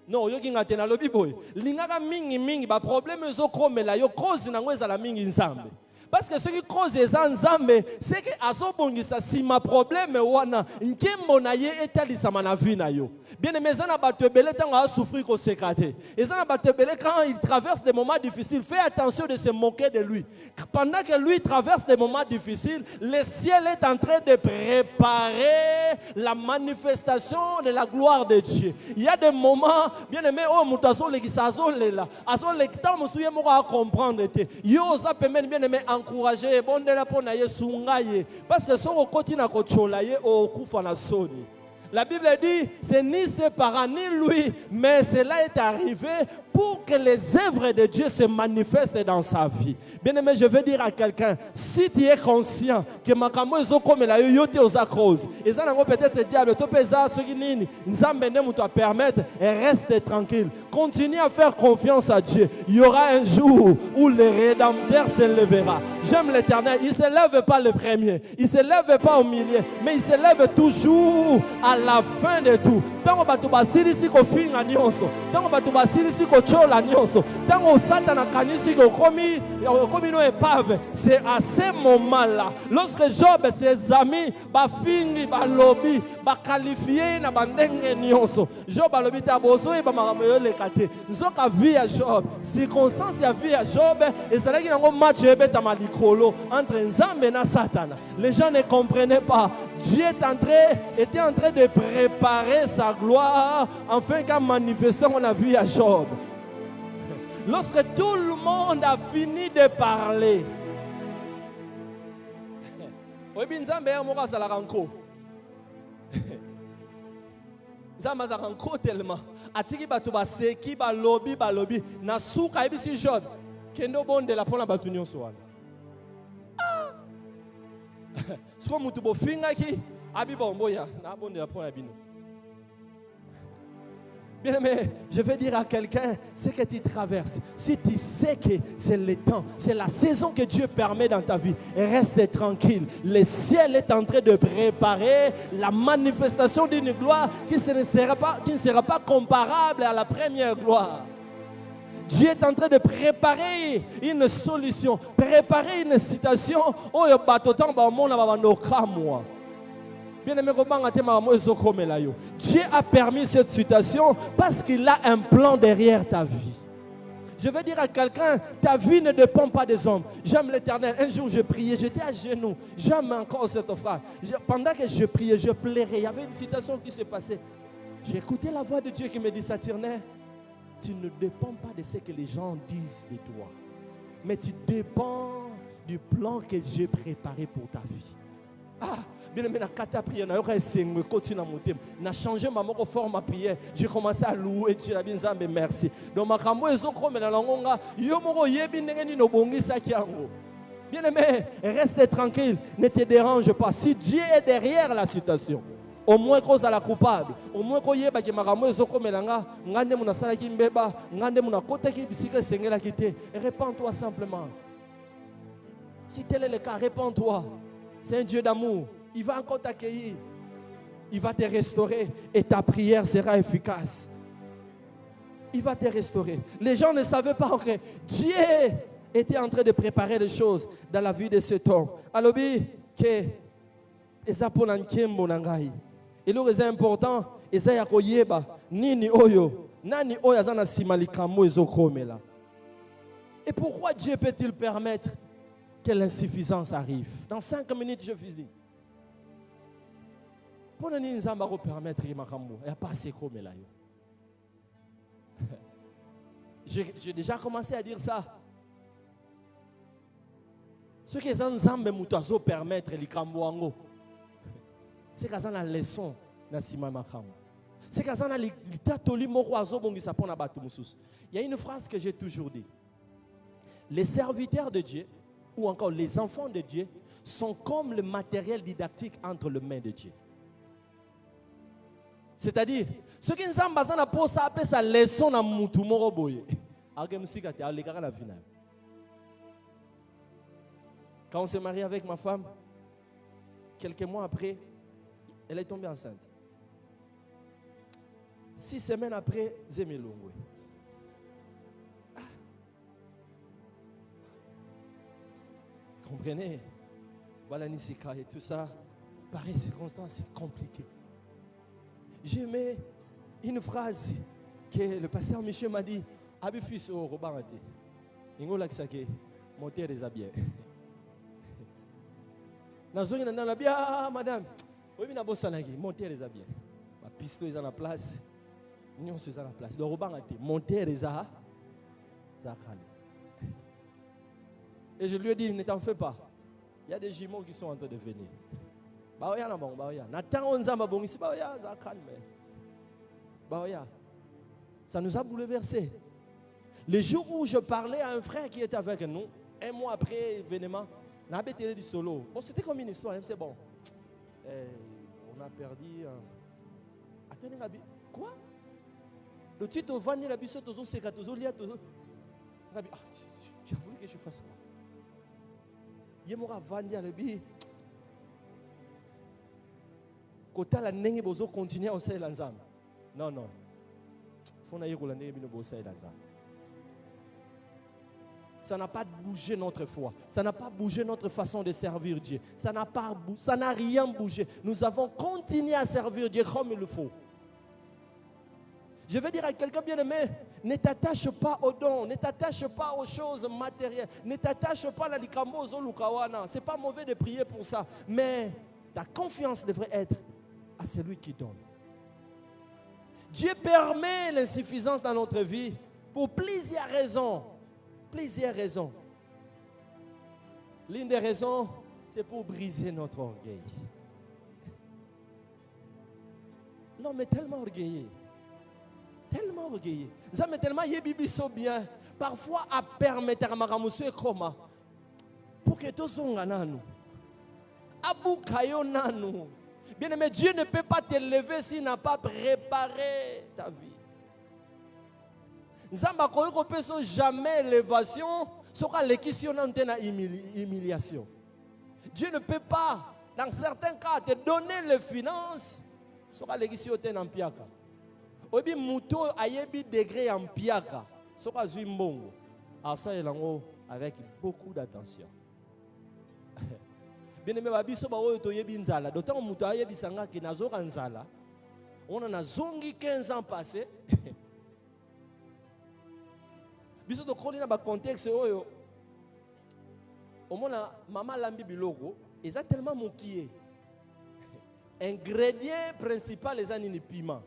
Non, yo kinga tena lobi boy. Lingaka mingi ba problème ezokomela yo cause nango ezala mingi nzambe. Parce que ce qui cause les ensembles, c'est que azobongisa si ma problème wana nkembo na ye etalisama na vie na yo. Bien aimé, zana batebele tango a souffrir ko sekate. Et zana batebele quand il traverse des moments difficiles, fais attention de se moquer de lui. Pendant que lui traverse des moments difficiles, le ciel est en train de préparer la manifestation de la gloire de Dieu. Il y a des moments, bien aimé, oh mutazo legisazo lela, azo lekta musuye moko a comprendre te. Yo za permet bien aimé encourager bon de la pona ye sungaye parce que son côté na ko cholaye o kufa na soni. La Bible dit, c'est ni ses parents ni lui, mais cela est arrivé pour que les œuvres de Dieu se manifestent dans sa vie. Bien aimé, je veux dire à quelqu'un, si tu es conscient que makamo ezo comme la yote aux cause, et ça n'a peut-être diable, to pesa ce qui nini, nzambe ne muto permettre et reste tranquille. Continue à faire confiance à Dieu. Il y aura un jour où le Rédempteur se lèvera. J'aime l'Éternel. Il ne se lève pas le premier, il ne se lève pas au milieu, mais il se lève toujours à la fin de tout. Tango batu basilisi ko finga nyonso, tango batu basilisi ko chola nyonso, tango Satan kanisi ko komi no épave, c'est à ce moment-là, lorsque Job et ses amis ba fingi ba lobi ba qualifié na bandenge nyonso, Job a lobi ta bozo e ba makambo yo lekate, nzoka vie à Job, circonstance ya vie à Job et c'est là qu'il y a un match ebeta malikolo entre Nzambe na Satan. Les gens ne comprenaient pas. Dieu était en train de préparer sa gloire afin qu'à manifester on a vu à Job. Lorsque tout le monde a fini de parler, tellement atiki bato baseki balobi na suka ebisi Job kendo bonde la pona batu nyonso wana. Siko mutu bofinga ki abi bomboya na bonde la pona bino. Bien aimé, je vais dire à quelqu'un, ce que tu traverses, si tu sais que c'est le temps, c'est la saison que Dieu permet dans ta vie, reste tranquille. Le ciel est en train de préparer la manifestation d'une gloire qui ne sera pas comparable à la première gloire. Dieu est en train de préparer une solution, préparer une situation. Dieu a permis cette situation parce qu'il a un plan derrière ta vie. Je veux dire à quelqu'un, ta vie ne dépend pas des hommes. J'aime l'Éternel. Un jour, je priais, j'étais à genoux. J'aime encore cette phrase. Pendant que je priais, je pleurais. Il y avait une situation qui se passait. J'ai écouté la voix de Dieu qui me dit, Saturnin, tu ne dépends pas de ce que les gens disent de toi, mais tu dépends du plan que j'ai préparé pour ta vie. Ah, bien aimé, na prière, na changé ma forme à prière. J'ai commencé à louer Dieu, merci. Donc ma bien aimé, reste tranquille, ne te dérange pas. Si Dieu est derrière la situation, au moins cause à la coupable, au moins qu'on y ait des maramos ezokomelanga, ngande muna salaki mbeba, ngande muna kota ki bisika sengela kite. Répands-toi simplement. Si tel est le cas, réponds-toi. C'est un Dieu d'amour. Il va encore t'accueillir. Il va te restaurer et ta prière sera efficace. Il va te restaurer. Les gens ne savaient pas que Dieu était en train de préparer des choses dans la vie de cet homme. Alors, que eza pona nkembo na ngai. Eloko eza important, eza ya koyeba nini oyo, nani oyo aza na sima likambo ezokomela. Et pourquoi Dieu peut-il permettre que l'insuffisance arrive? Dans 5 minutes, je finis. Pour ne pas permettre que makambo ya pas assez komela yo. J'ai déjà commencé à dire ça. Ce que les ensembles mutazo permettre likambo ango. C'est que ça na leçon na sima makambo. C'est que ça na litatoli moko azobongisa pona batu mususu. Il y a une phrase que j'ai toujours dit. Les serviteurs de Dieu ou encore les enfants de Dieu sont comme le matériel didactique entre les mains de Dieu. C'est-à-dire, ce qui nous a besoin pour ça, c'est sa leçon na mutu moko boye. Quand on s'est marié avec ma femme, quelques mois après, elle est tombée enceinte. 6 semaines après, Zemilongwe. Comprenez? Voilà Nisika et tout ça. Pareil, circonstance, c'est compliqué. J'ai mis une phrase que le pasteur Michel m'a dit. Abi fils au Robarate. Ingola Ksake, monter des habits. Nazongi na na bien, madame. Oui, na bosanagi, monter les habits. Ma pistolet est à la place. Nous sommes à la place. Le Robarate, monter les habits. Et je lui ai dit, ne t'en fais pas. Il y a des jumeaux qui sont en train de venir. Ça nous a bouleversés. Le jour où je parlais à un frère qui était avec nous, un mois après l'événement, on a été du solo. Bon, c'était comme une histoire, c'est bon. On a perdu. Attendez, quoi? Le titre au vanille, la bise, toujours c'est que toujours lié, toujours. Tu as voulu que je fasse quoi? Il y a vendu à l'ébit. Quand la nenge bozo continue à essayer l'ensemble. Non, non. Il faut que la nenge bozo essayer l'ensemble. Ça n'a pas bougé notre foi. Ça n'a pas bougé notre façon de servir Dieu. Ça n'a rien bougé. Nous avons continué à servir Dieu comme il le faut. Je veux dire à quelqu'un bien aimé, ne t'attache pas aux dons, ne t'attache pas aux choses matérielles, ne t'attache pas à la likambo zolukawana. Ce n'est pas mauvais de prier pour ça, mais ta confiance devrait être à celui qui donne. Dieu permet l'insuffisance dans notre vie pour plusieurs raisons. Plusieurs raisons. L'une des raisons, c'est pour briser notre orgueil. Non, mais tellement orgueilleux. Tellement orgueilleux. Ça me tellement yebibiso bien. Parfois, à permettre à maramusu et koma. Pour que tous sont nanu. Abou kayo nanu. Bien aimé, Dieu ne peut pas t'élever s'il n'a pas préparé ta vie. Nzamba koyoko peso jamais élévation. Sera l'équation na humiliation. Dieu ne peut pas, dans certains cas, te donner les finances. Sera l'équation en piaka. Obi muto ayebi degré en piaka. Sera zuimbongo. Alors ça est avec beaucoup d'attention. Bien aimé babiso ba oyo to yebi nzala. D'autant muto ayebi sanga ki nazoka nzala. On en a zongi 15 ans passés. Biso to kolina ba contexte oyo. Au mona mama lambi biloko, eza tellement mokié. Ingrédient principal les anini piment.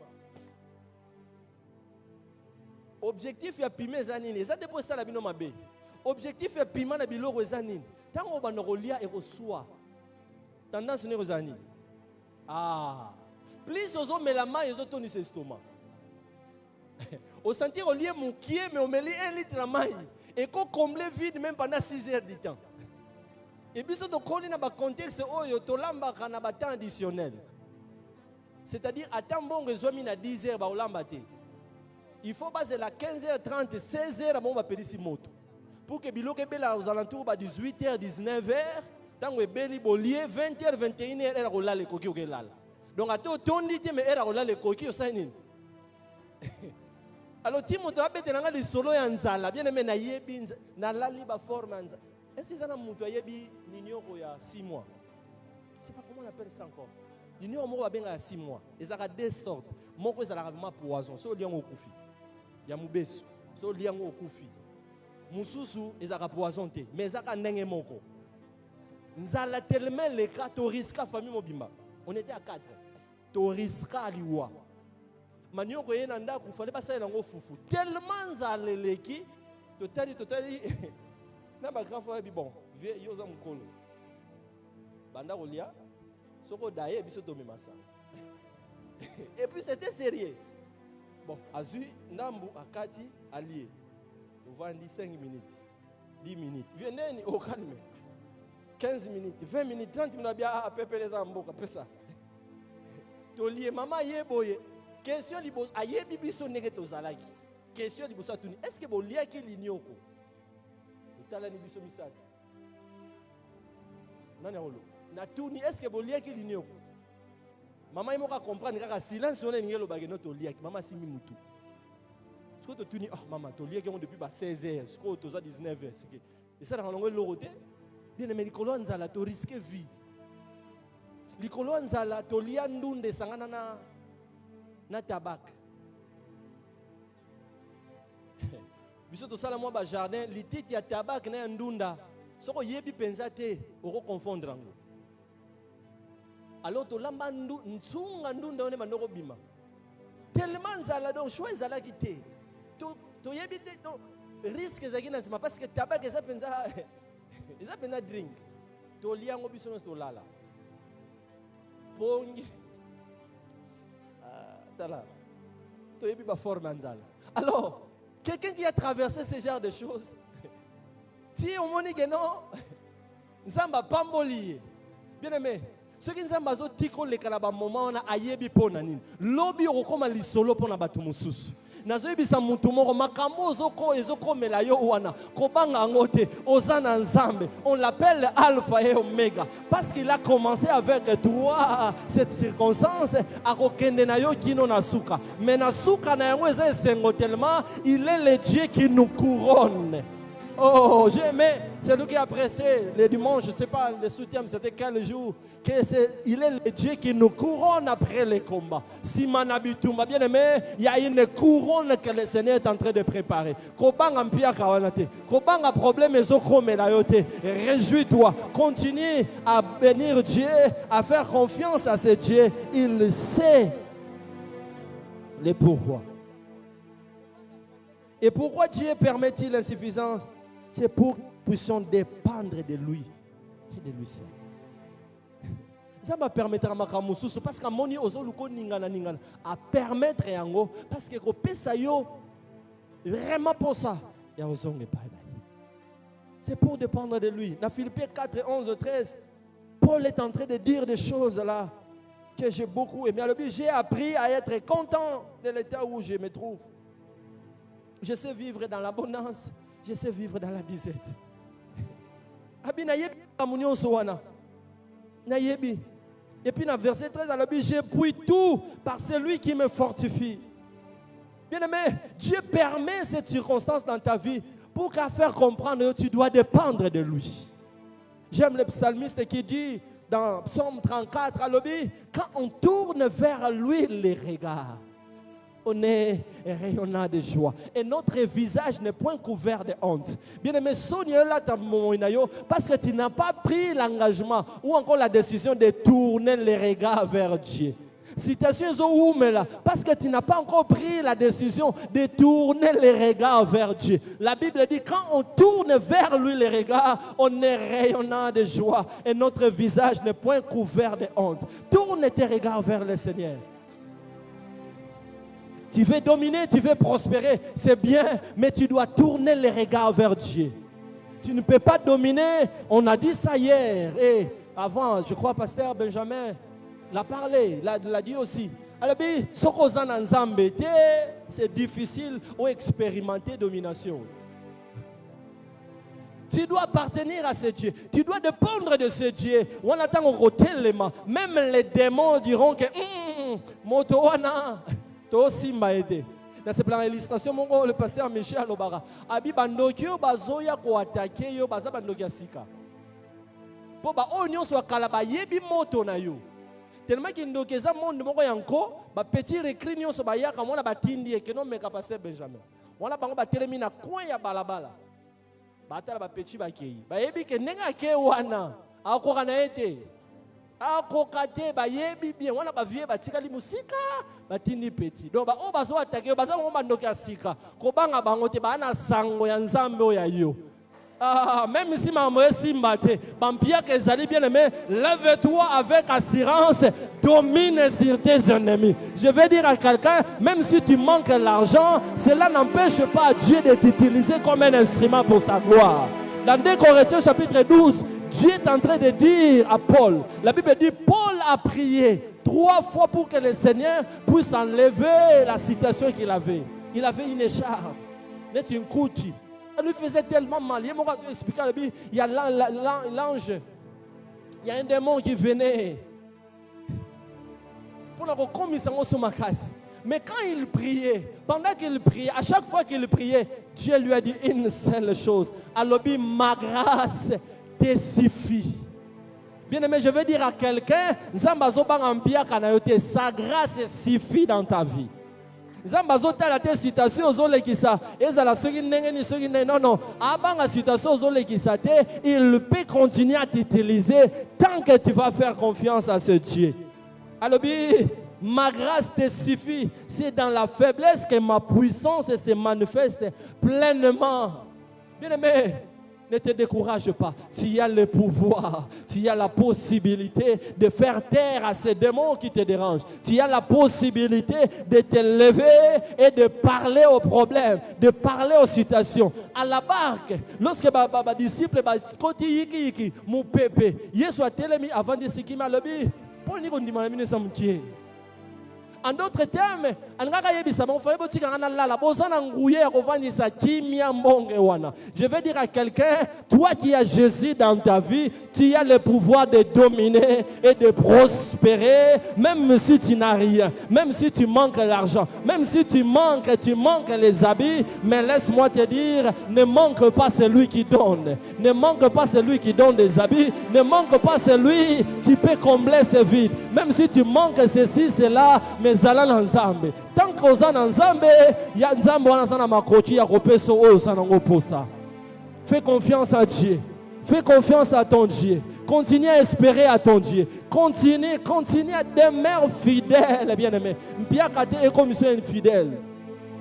Objectif ya piment ezanini, eza depo ça la bino mabe. Objectif ya piment na biloko ezanini. Tango ba nokolia e kosoa. Tendance ne ezanini. Ah, plus ozo melama ezo toni ses estomac. Au sentir au lieu mokié mais on met 1 litre de maï et qu'on comble vide même pendant 6 heures du temps. Et puis, ce qu'on a un contexte où il y a un temps additionnel. C'est-à-dire, à temps bon, il y a 10 heures, il faut baser la 15h30, 16h, on va payer si moto. pour que biloko ebela aux alentours ba 18h 19h tango ebeli bolie 20h 21h era kolala ekoki okelala donc ato tondi te mais era kolala ekoki osali nini alors ti moto abetela nga lisolo ya nzala bien aimé na yebi nalali ba forme nzala est-ce que ça na moto ayebi ninyoko ya 6 mois c'est pas comment on appelle ça encore ninyoko moko babenga ya 6 mois ezaka deux sortes moko ezalaka vraiment poison so liango okufi ya mubesu so liango okufi mususu ezaka poison te mais ezaka ndenge moko nzala tellement le cas toriska famille mobimba on était à 4 toriska liwa manioko yena ndako fallait passer nango fufu tellement nzala leki totali na ba grand frère bi bon vie yoza mukolo banda kolia soko daye biso tomemasa et puis c'était sérieux bon azui ndambu akati allié nous vendons 5 minutes 10 minutes venez au calme 15 minutes 20 minutes 30 minutes bien à pepe les amboka après ça tolié maman yeboye question libos ayebi biso neke tozalaki question libos atuni est-ce que bolia ki linyoko tala ni biso misaka nani olo na tuni est-ce que bolia ki linyoko maman imoka comprendre kaka silence on ngelo bageno tolia ki maman simi mutu ce que tu oh maman tolia ki on depuis ba 16h ce que toza 19h c'est que et ça dans longue loroté bien aimé likolo nzala to risque vie likolo nzala tolia ndunde sangana na tabac biso to sala mo ba jardin lititi ya tabac na ndunda soko yebi penza te oko confondre ngo alors to lamba ntunga ndunda one manoko bima tellement nzala donc choix nzala kité to yebi te to risque zakina sima parce que tabac eza penza drink to liango biso no to lala pongi tala to yebi ba forme nzala alors quelqu'un qui a traversé ce genre de choses si on moni que non nzamba pamboli bien aimé ce qui nzamba zo tiko le kala ba moment na ayebi pona nini lobi okoma lisolo pona batu mususu nazoyebisa mutu moko makambo ezokomela yo wana kobanga ngote ozana nzambe on l'appelle alpha et omega parce qu'il a commencé avec toi cette circonstance akokende na yo kino na suka mais na suka na yango eza esengo tellement il est le Dieu qui nous couronne. Oh, j'ai aimé, c'est lui qui a pressé le dimanche, je ne sais pas, le soutien, c'était quel jour, il est le Dieu qui nous couronne après les combats. Si Manabitumba, bien aimé, il y a une couronne que le Seigneur est en train de préparer. Kobanga mpia kawanate, kobanga problème ezokromenayote. Réjouis-toi, continue à bénir Dieu, à faire confiance à ce Dieu. Il sait les pourquoi. Et pourquoi Dieu permet-il l'insuffisance? C'est pour que nous puissions dépendre de lui et de lui seul. Ça va permettre à Makamusu, parce qu'à mon niveau, à permettre à Yango, parce que vraiment pour ça, c'est pour dépendre de lui. Dans Philippiens 4, 11, 13, Paul est en train de dire des choses là que j'ai beaucoup aimé. Alors, j'ai appris à être content de l'état où je me trouve. Je sais vivre dans l'abondance. Je sais vivre dans la disette. Et puis dans verset 13, j'ai pris tout par celui qui me fortifie. Bien aimé, Dieu permet cette circonstance dans ta vie pour qu'à faire comprendre que tu dois dépendre de lui. J'aime le psalmiste qui dit dans Psaume 34, quand on tourne vers lui les regards, on est rayonnant de joie. Et notre visage n'est point couvert de honte. Bien aimé, parce que tu n'as pas pris l'engagement ou encore la décision de tourner les regards vers Dieu. Citation parce que tu n'as pas encore pris la décision de tourner les regards vers Dieu. La Bible dit quand on tourne vers lui les regards, on est rayonnant de joie et notre visage n'est point couvert de honte. Tourne tes regards vers le Seigneur. Tu veux dominer, tu veux prospérer, c'est bien, mais tu dois tourner les regards vers Dieu. Tu ne peux pas dominer, on a dit ça hier, et avant, je crois, pasteur Benjamin l'a parlé, l'a dit aussi. Alors, c'est difficile ou expérimenter domination. Tu dois appartenir à ce Dieu. Tu dois dépendre de ce Dieu. On attend au côté les mains. Même les démons diront que motoana to simba aidé. Dans ce plan illustration, le pasteur Michel Alobara, abi bandokio bazoya ko attaquer yo baza bandokia sika. Po ba onyo so kala ba yebi moto na yo. Tellement qu'il ndokeza monde moko yanko ba petit recrin yo so ba yaka mona batindi ke no meka pasteur Benjamin. Wana bango ba telemi na coin ya balabala. Ba tala ba petit ba kei. Ba yebi ke nenga ke wana akoka na ete. Akokate ba yebi bien wana ba vie batikali musika batindi petit donc ba o bazo attaquer baza mo bandoki asika ko banga bango te ba na sango ya nzambe oya yo même si maman simba te bampia que ezali bien aimé lève-toi avec assurance domine sur tes ennemis. Je vais dire à quelqu'un, même si tu manques l'argent, cela n'empêche pas Dieu de t'utiliser comme un instrument pour sa gloire. Dans 2 Corinthiens chapitre 12, Dieu est en train de dire à Paul, la Bible dit, Paul a prié 3 fois pour que le Seigneur puisse enlever la situation qu'il avait. Il avait une écharpe, une couche. Elle lui faisait tellement mal. Il y a l'ange, il y a un démon qui venait. Pour la recommission sur ma casse. Mais quand il priait, pendant qu'il priait, à chaque fois qu'il priait, Dieu lui a dit une seule chose. Alors, ma grâce te suffit. Bien aimé, je veux dire à quelqu'un, sa grâce suffit dans ta vie. Il peut continuer à t'utiliser tant que tu vas faire confiance à ce Dieu. Alors, ma grâce te suffit. C'est dans la faiblesse que ma puissance se manifeste pleinement. Bien aimé, ne te décourage pas. Tu as le pouvoir, tu as la possibilité de faire taire à ces démons qui te dérangent. Tu as la possibilité de te lever et de parler aux problèmes, de parler aux situations. À la barque, lorsque ma disciple, mon pépé, Yesu a télé avant de ce qui m'a levé. Pour nous, en d'autres termes, je vais dire à quelqu'un, toi qui as Jésus dans ta vie, tu as le pouvoir de dominer et de prospérer, même si tu n'as rien, même si tu manques l'argent, même si tu manques les habits, mais laisse-moi te dire, ne manque pas celui qui donne, ne manque pas celui qui donne des habits, ne manque pas celui qui peut combler ce vide, même si tu manques ceci, cela, mais zala na nzambe tant que oza na nzambe ya nzambe wana sana makoki ya kopesa oyo oza nango posa. Fais confiance à Dieu, fais confiance à ton Dieu, continue à espérer à ton Dieu, continue à demeurer fidèle, bien aimé. Mpiaka te comme infidèle.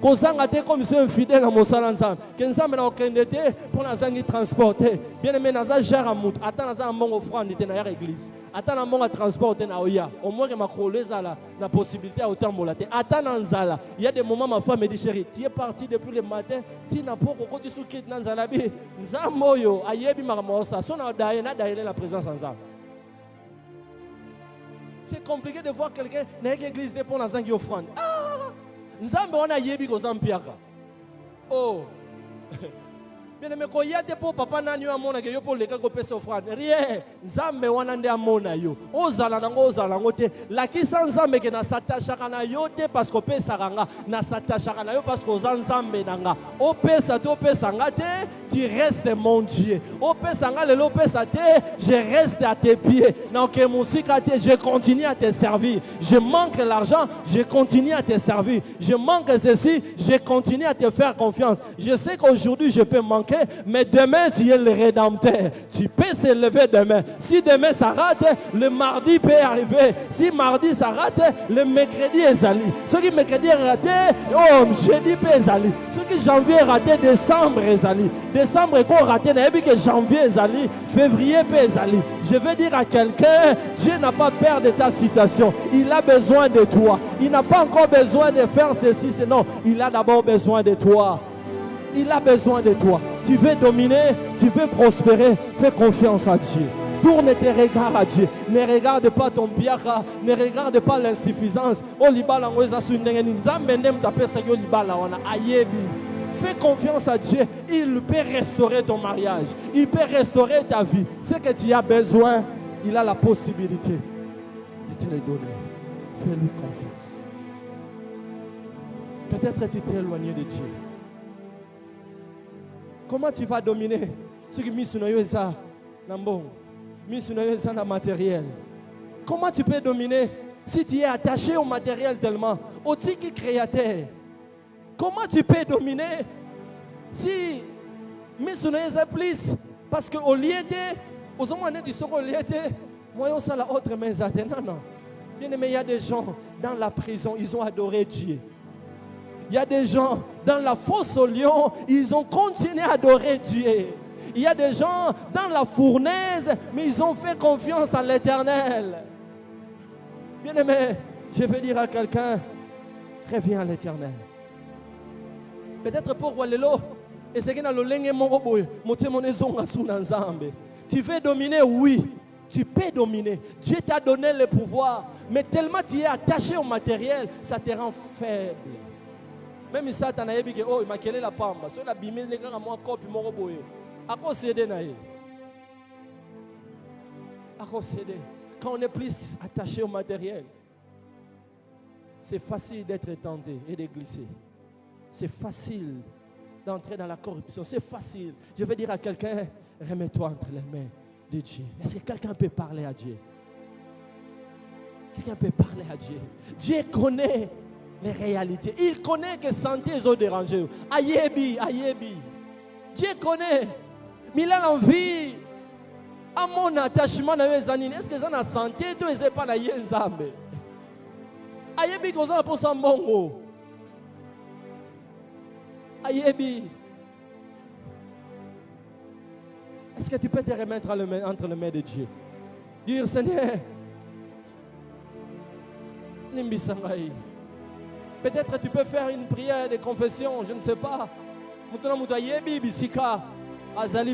Kozanga te comme infidèle à mosala nzambe ke nzambe na okende te pour nazangi transporter bien aimé naza gère amutu ata naza mbongo offrande te na ya église ata na mbongo transporter na oya au moins que makolo ezala na possibilité à otambola te ata na nzala. Il y a des moments ma femme me dit chérie tu es parti depuis le matin tu n'as pas kokoti sukit na nzala bi nzambe oyo ayebi makambo sa so na daye la présence nzambe. C'est compliqué de voir quelqu'un na église te pour nazangi offrande. Nzambe wana yebi ko zampiaka. Oh. Bien aimé ko yate po papa nani amona ke yo po leka ko pesa offrande. Rien. Nzambe wana nde amona yo. Ozala nango te. La kisa nzambe ke na satashaka na yo te parce que pesa ranga na satashaka na yo parce que ozanzambe nanga. O pesa to pesa ngate, tu restes mon Dieu. O pesa nga lelo pesa te, je reste à tes pieds. Na ke musika te, je continue à te servir. Je manque l'argent, je continue à te servir. Je manque ceci, je continue à te faire confiance. Je sais qu'aujourd'hui je peux manquer, mais demain tu es le rédempteur. Tu peux se lever demain. Si demain ça rate, le mardi peut arriver. Si mardi ça rate, le mercredi est allé. Ce qui mercredi est raté, oh, jeudi peut être allé. Ce qui janvier est raté, décembre est allé. Décembre est raté, et que janvier est allé, février peut être allé. Je veux dire à quelqu'un, Dieu n'a pas peur de ta situation. Il a besoin de toi. Il n'a pas encore besoin de faire ceci, sinon il a d'abord besoin de toi. Il a besoin de toi. Tu veux dominer, tu veux prospérer, fais confiance à Dieu. Tourne tes regards à Dieu. Ne regarde pas ton biaka, ne regarde pas l'insuffisance. fais confiance à Dieu, il peut restaurer ton mariage, il peut restaurer ta vie. Ce que tu as besoin, il a la possibilité de te le donner. Fais-lui confiance. Peut-être tu t'es éloigné de Dieu. Comment tu vas dominer ce qui mis sur le matériel? Comment tu peux dominer si tu es attaché au matériel tellement, au tiki créateur? Comment tu peux dominer si mis sur le plus? Parce qu'au lieu de, aux hommes du second lieu de, moi on sait la autre maison. Non. Bien aimé, il y a des gens dans la prison, ils ont adoré Dieu. Il y a des gens dans la fosse au lion, ils ont continué à adorer Dieu. Il y a des gens dans la fournaise, mais ils ont fait confiance à l'Éternel. Bien aimé, je vais dire à quelqu'un, reviens à l'Éternel. Peut-être pour Walelo, et c'est que tu veux dominer, oui. Tu peux dominer. Dieu t'a donné le pouvoir, mais tellement tu es attaché au matériel, ça te rend faible. Même si Satan a dit que oh, il m'a quitté la pamba, sur la bimé, les gars, moi, copie, mon robot. À quoi c'est de naïe? À quoi c'est de? Quand on est plus attaché au matériel, c'est facile d'être tenté et de glisser. C'est facile d'entrer dans la corruption. C'est facile. Je vais dire à quelqu'un, remets-toi entre les mains de Dieu. Est-ce que quelqu'un peut parler à Dieu? Quelqu'un peut parler à Dieu. Dieu connaît les réalités. Il connaît que santé ils ont dérangé. Ayebi. Dieu connaît. Mais il a l'envie. À mon attachement à Zanine, est-ce que ça a santé? Tu ne sais pas la Yenzambe. Ayebi, qu'on a pour ça mongo. Ayebi. Est-ce que tu peux te remettre entre les mains de Dieu? Dire, Seigneur, peut-être tu peux faire une prière de confession, je ne sais pas.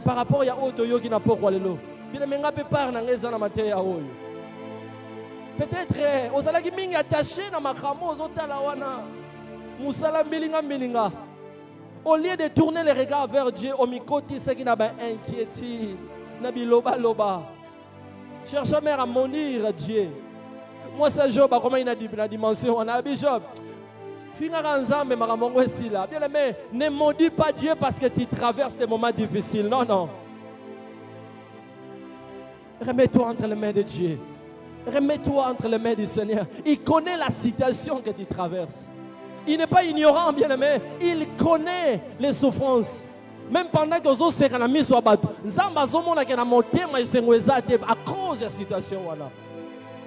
Par rapport à Otoyo qui n'a pas quoi le lot. Peut-être, aux alaki mingi attaché dans ma cramo, aux otalawana. Moussala milinga. Au lieu de tourner les regards vers Dieu, au mikoti, c'est qui n'a pas inquiétude. Nabi loba. Cherche à à maudire Dieu. Moi, c'est Job, comment il a dit la dimension. On a dit Job. Bien aimé, ne maudis pas Dieu parce que tu traverses des moments difficiles. Non. Remets-toi entre les mains de Dieu. Remets-toi entre les mains du Seigneur. Il connaît la situation que tu traverses. Il n'est pas ignorant, bien aimé. Il connaît les souffrances. Même pendant que vous êtes mis sur la bateau, à cause de la situation. Voilà.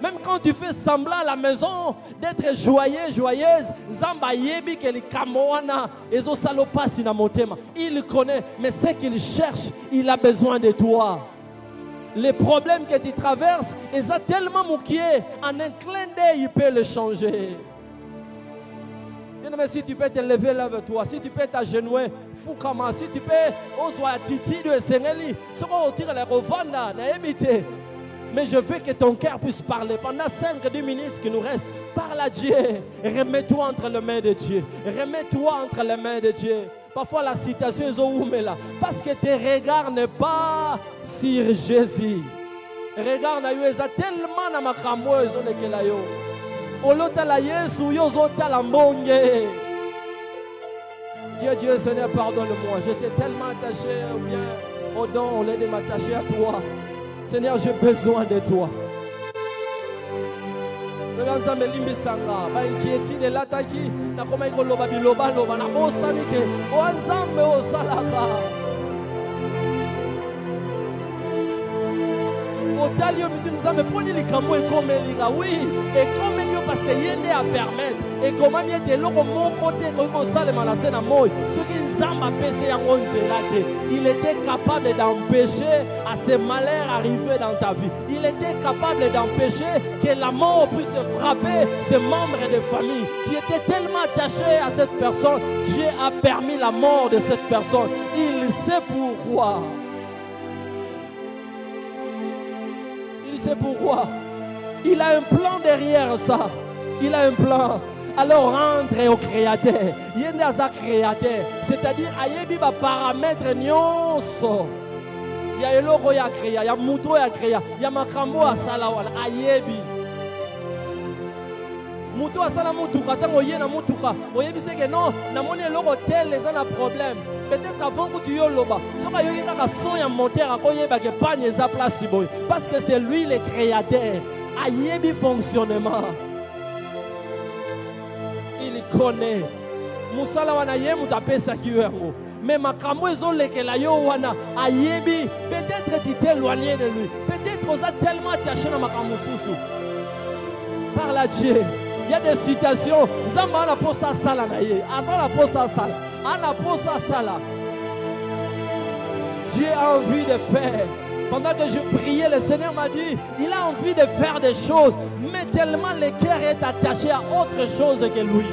Même quand tu fais semblant à la maison d'être joyeuse, Zamba yebi que les kamoana et zo salopa sinamotema. Il connaît, mais ce qu'il cherche, il a besoin de toi. Les problèmes que tu traverses, ils sont tellement mouqués, en un clin d'œil, il peut les changer. Bien aimé, si tu peux te lever là avec toi, si tu peux t'agenouiller, Foukama, si tu peux, Oswa Titi de Sengeli, ce qu'on retire les revanda, n'aimité. Mais je veux que ton cœur puisse parler. Pendant 5-10 minutes qui nous restent, parle à Dieu. Remets-toi entre les mains de Dieu. Remets-toi entre les mains de Dieu. Parfois la citation est où là. Parce que tes regards n'est pas sur Jésus. Regarde na yo eza tellement na makambo ezolekela yo. Olota la Yesu yo zota la mbonge. Dieu Seigneur, pardonne-moi. J'étais tellement attaché au bien, au don, au lieu de m'attacher à toi. Seigneur, j'ai besoin de toi. Nzambe limbisanga ba inquiétude lataki na koma ikoloba biloba loba na osanike o nzambe osalaka otalio bitu nzambe poni likambo ekomelinga oui ekomeli parce que yende a permettre et comment mieux te loko mon côté ko salema na sena moy ce qui nzamba pese yango nzela te il était capable d'empêcher à ce malheur arriver dans ta vie. Il était capable d'empêcher que la mort puisse frapper ses membres de famille. Tu étais tellement attaché à cette personne, Dieu a permis la mort de cette personne. Il sait pourquoi. Il sait pourquoi. Il a un plan derrière ça. Il a un plan. alors rentre au créateur. Yende aza créateur, c'est-à-dire ayebi ba paramètre nyonso. Ya eloko ya créa, ya muto ya créa, ya makambo asala wala ayebi. Muto asala mutuka tango ye na mutuka, oyebi seke non, namoni eloko tel eza na problème. Peut-être avant que tu yoloba, soka yoki kaka son ya moteur akoyeba ke panne eza place boy, parce que c'est lui le créateur. Ayebi fonctionnement. Il connaît. Musala wana ye mutapesa kiwengo. Mais makambo ezolekela yo wana ayebi. Peut-être tu t'es éloigné de lui. Peut-être oza tellement attaché na makambo susu. Parle à Dieu. Il y a des situations. Zamba ana posa sala na ye. Azala posa sala. Ana posa sala. Dieu a envie de faire. Pendant que je priais, le Seigneur m'a dit, il a envie de faire des choses, mais tellement le cœur est attaché à autre chose que lui.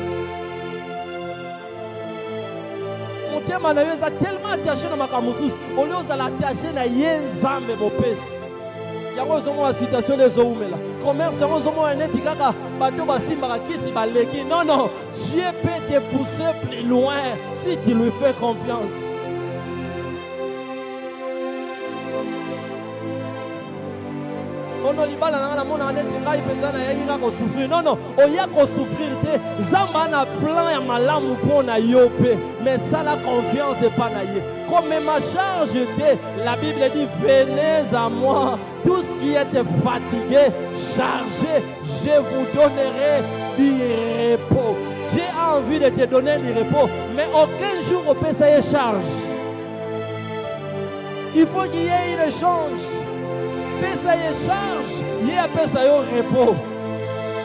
Mon cœur m'a tellement attaché dans ma camouflage, au lieu de l'attacher à Yenzambe Bopes. Il y a une situation de Zoumela. Commerce, il y a un étikaka, bateau basimba kisi baleki. Non, non, Dieu peut te pousser plus loin si tu lui fais confiance. Non, non, on y a qu'à souffrir. Zamba na plan ya malamu pour na yope, mais ça la confiance est pas naïe. Comme ma charge était, la Bible dit venez à moi, tous qui êtes fatigués, chargés, je vous donnerai du repos. J'ai envie de te donner du repos, mais aucun jour on peut ça y charge. Il faut qu'il y ait une échange. Pesa y charge, y a pesa y repos.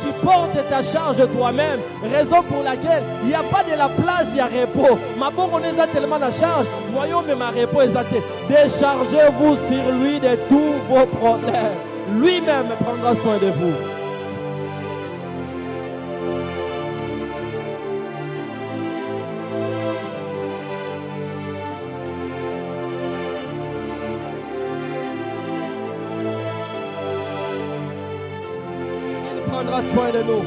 Tu portes ta charge toi-même, raison pour laquelle il n'y a pas de la place, il y a repos. Ma bonne on est tellement la charge, voyons mais ma repos est athée. Déchargez-vous sur lui de tous vos problèmes. Lui-même prendra soin de vous. Il prendra soin de nous.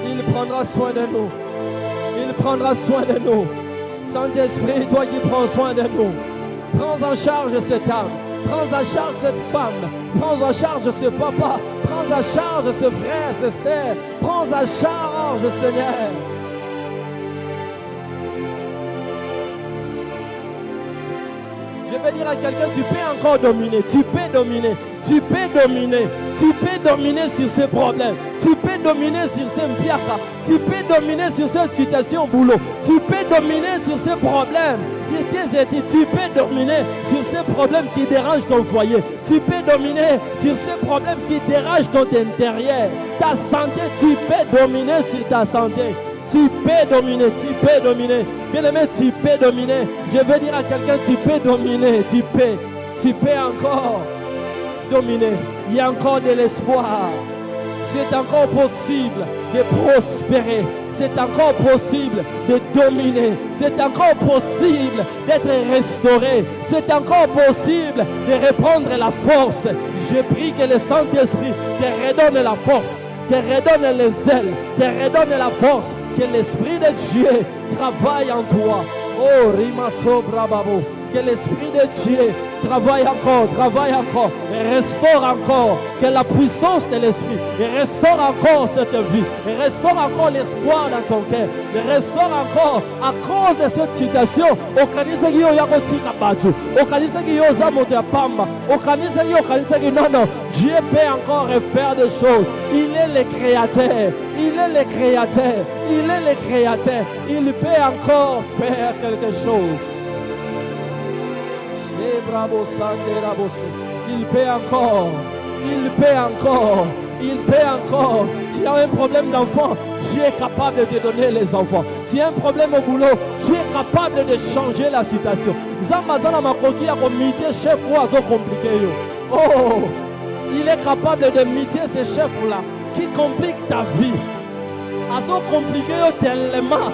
Il prendra soin de nous. Il prendra soin de nous. Saint-Esprit, toi qui prends soin de nous, prends en charge cette âme, prends en charge cette femme, prends en charge ce papa, prends en charge ce frère, ce sœur, prends en charge, Seigneur. Je vais dire à quelqu'un, tu peux encore dominer, tu peux dominer, tu peux dominer, tu peux dominer sur ces problèmes, tu peux dominer sur ces mpiaka, tu peux dominer sur cette situation au boulot, tu peux dominer sur ces problèmes, sur tes études, tu peux dominer sur ces problèmes qui dérangent ton foyer, tu peux dominer sur ces problèmes qui dérangent ton intérieur, ta santé, tu peux dominer sur ta santé. Tu peux dominer, tu peux dominer. Bien-aimé, tu peux dominer. Je veux dire à quelqu'un, tu peux dominer, tu peux encore dominer. Il y a encore de l'espoir. C'est encore possible de prospérer. C'est encore possible de dominer. C'est encore possible d'être restauré. C'est encore possible de reprendre la force. Je prie que le Saint-Esprit te redonne la force, te redonne les ailes, te redonne la force. Que l'Esprit de Dieu travaille en toi. Oh, Rimaso Brababo. Que l'Esprit de Dieu travaille encore, et restaure encore. Que la puissance de l'Esprit restaure encore cette vie, restaure encore l'espoir dans ton cœur, restaure encore à cause de cette situation. Au kanisa qui a kotika batu, au kanisa qui a zamote pamba, au kanisa qui non non, Dieu peut encore refaire des choses. Il est le créateur, il est le créateur, il est le créateur. Il peut encore faire quelque chose. Il peut encore, il peut encore, il peut encore. S'il y a un problème d'enfant, Dieu est capable de te donner les enfants. S'il y a un problème au boulot, Dieu est capable de changer la situation. Zambazana makoki a comité chef ou azo compliqué. Oh, il est capable de miter ces chefs-là qui compliquent ta vie. Azo compliqué tellement.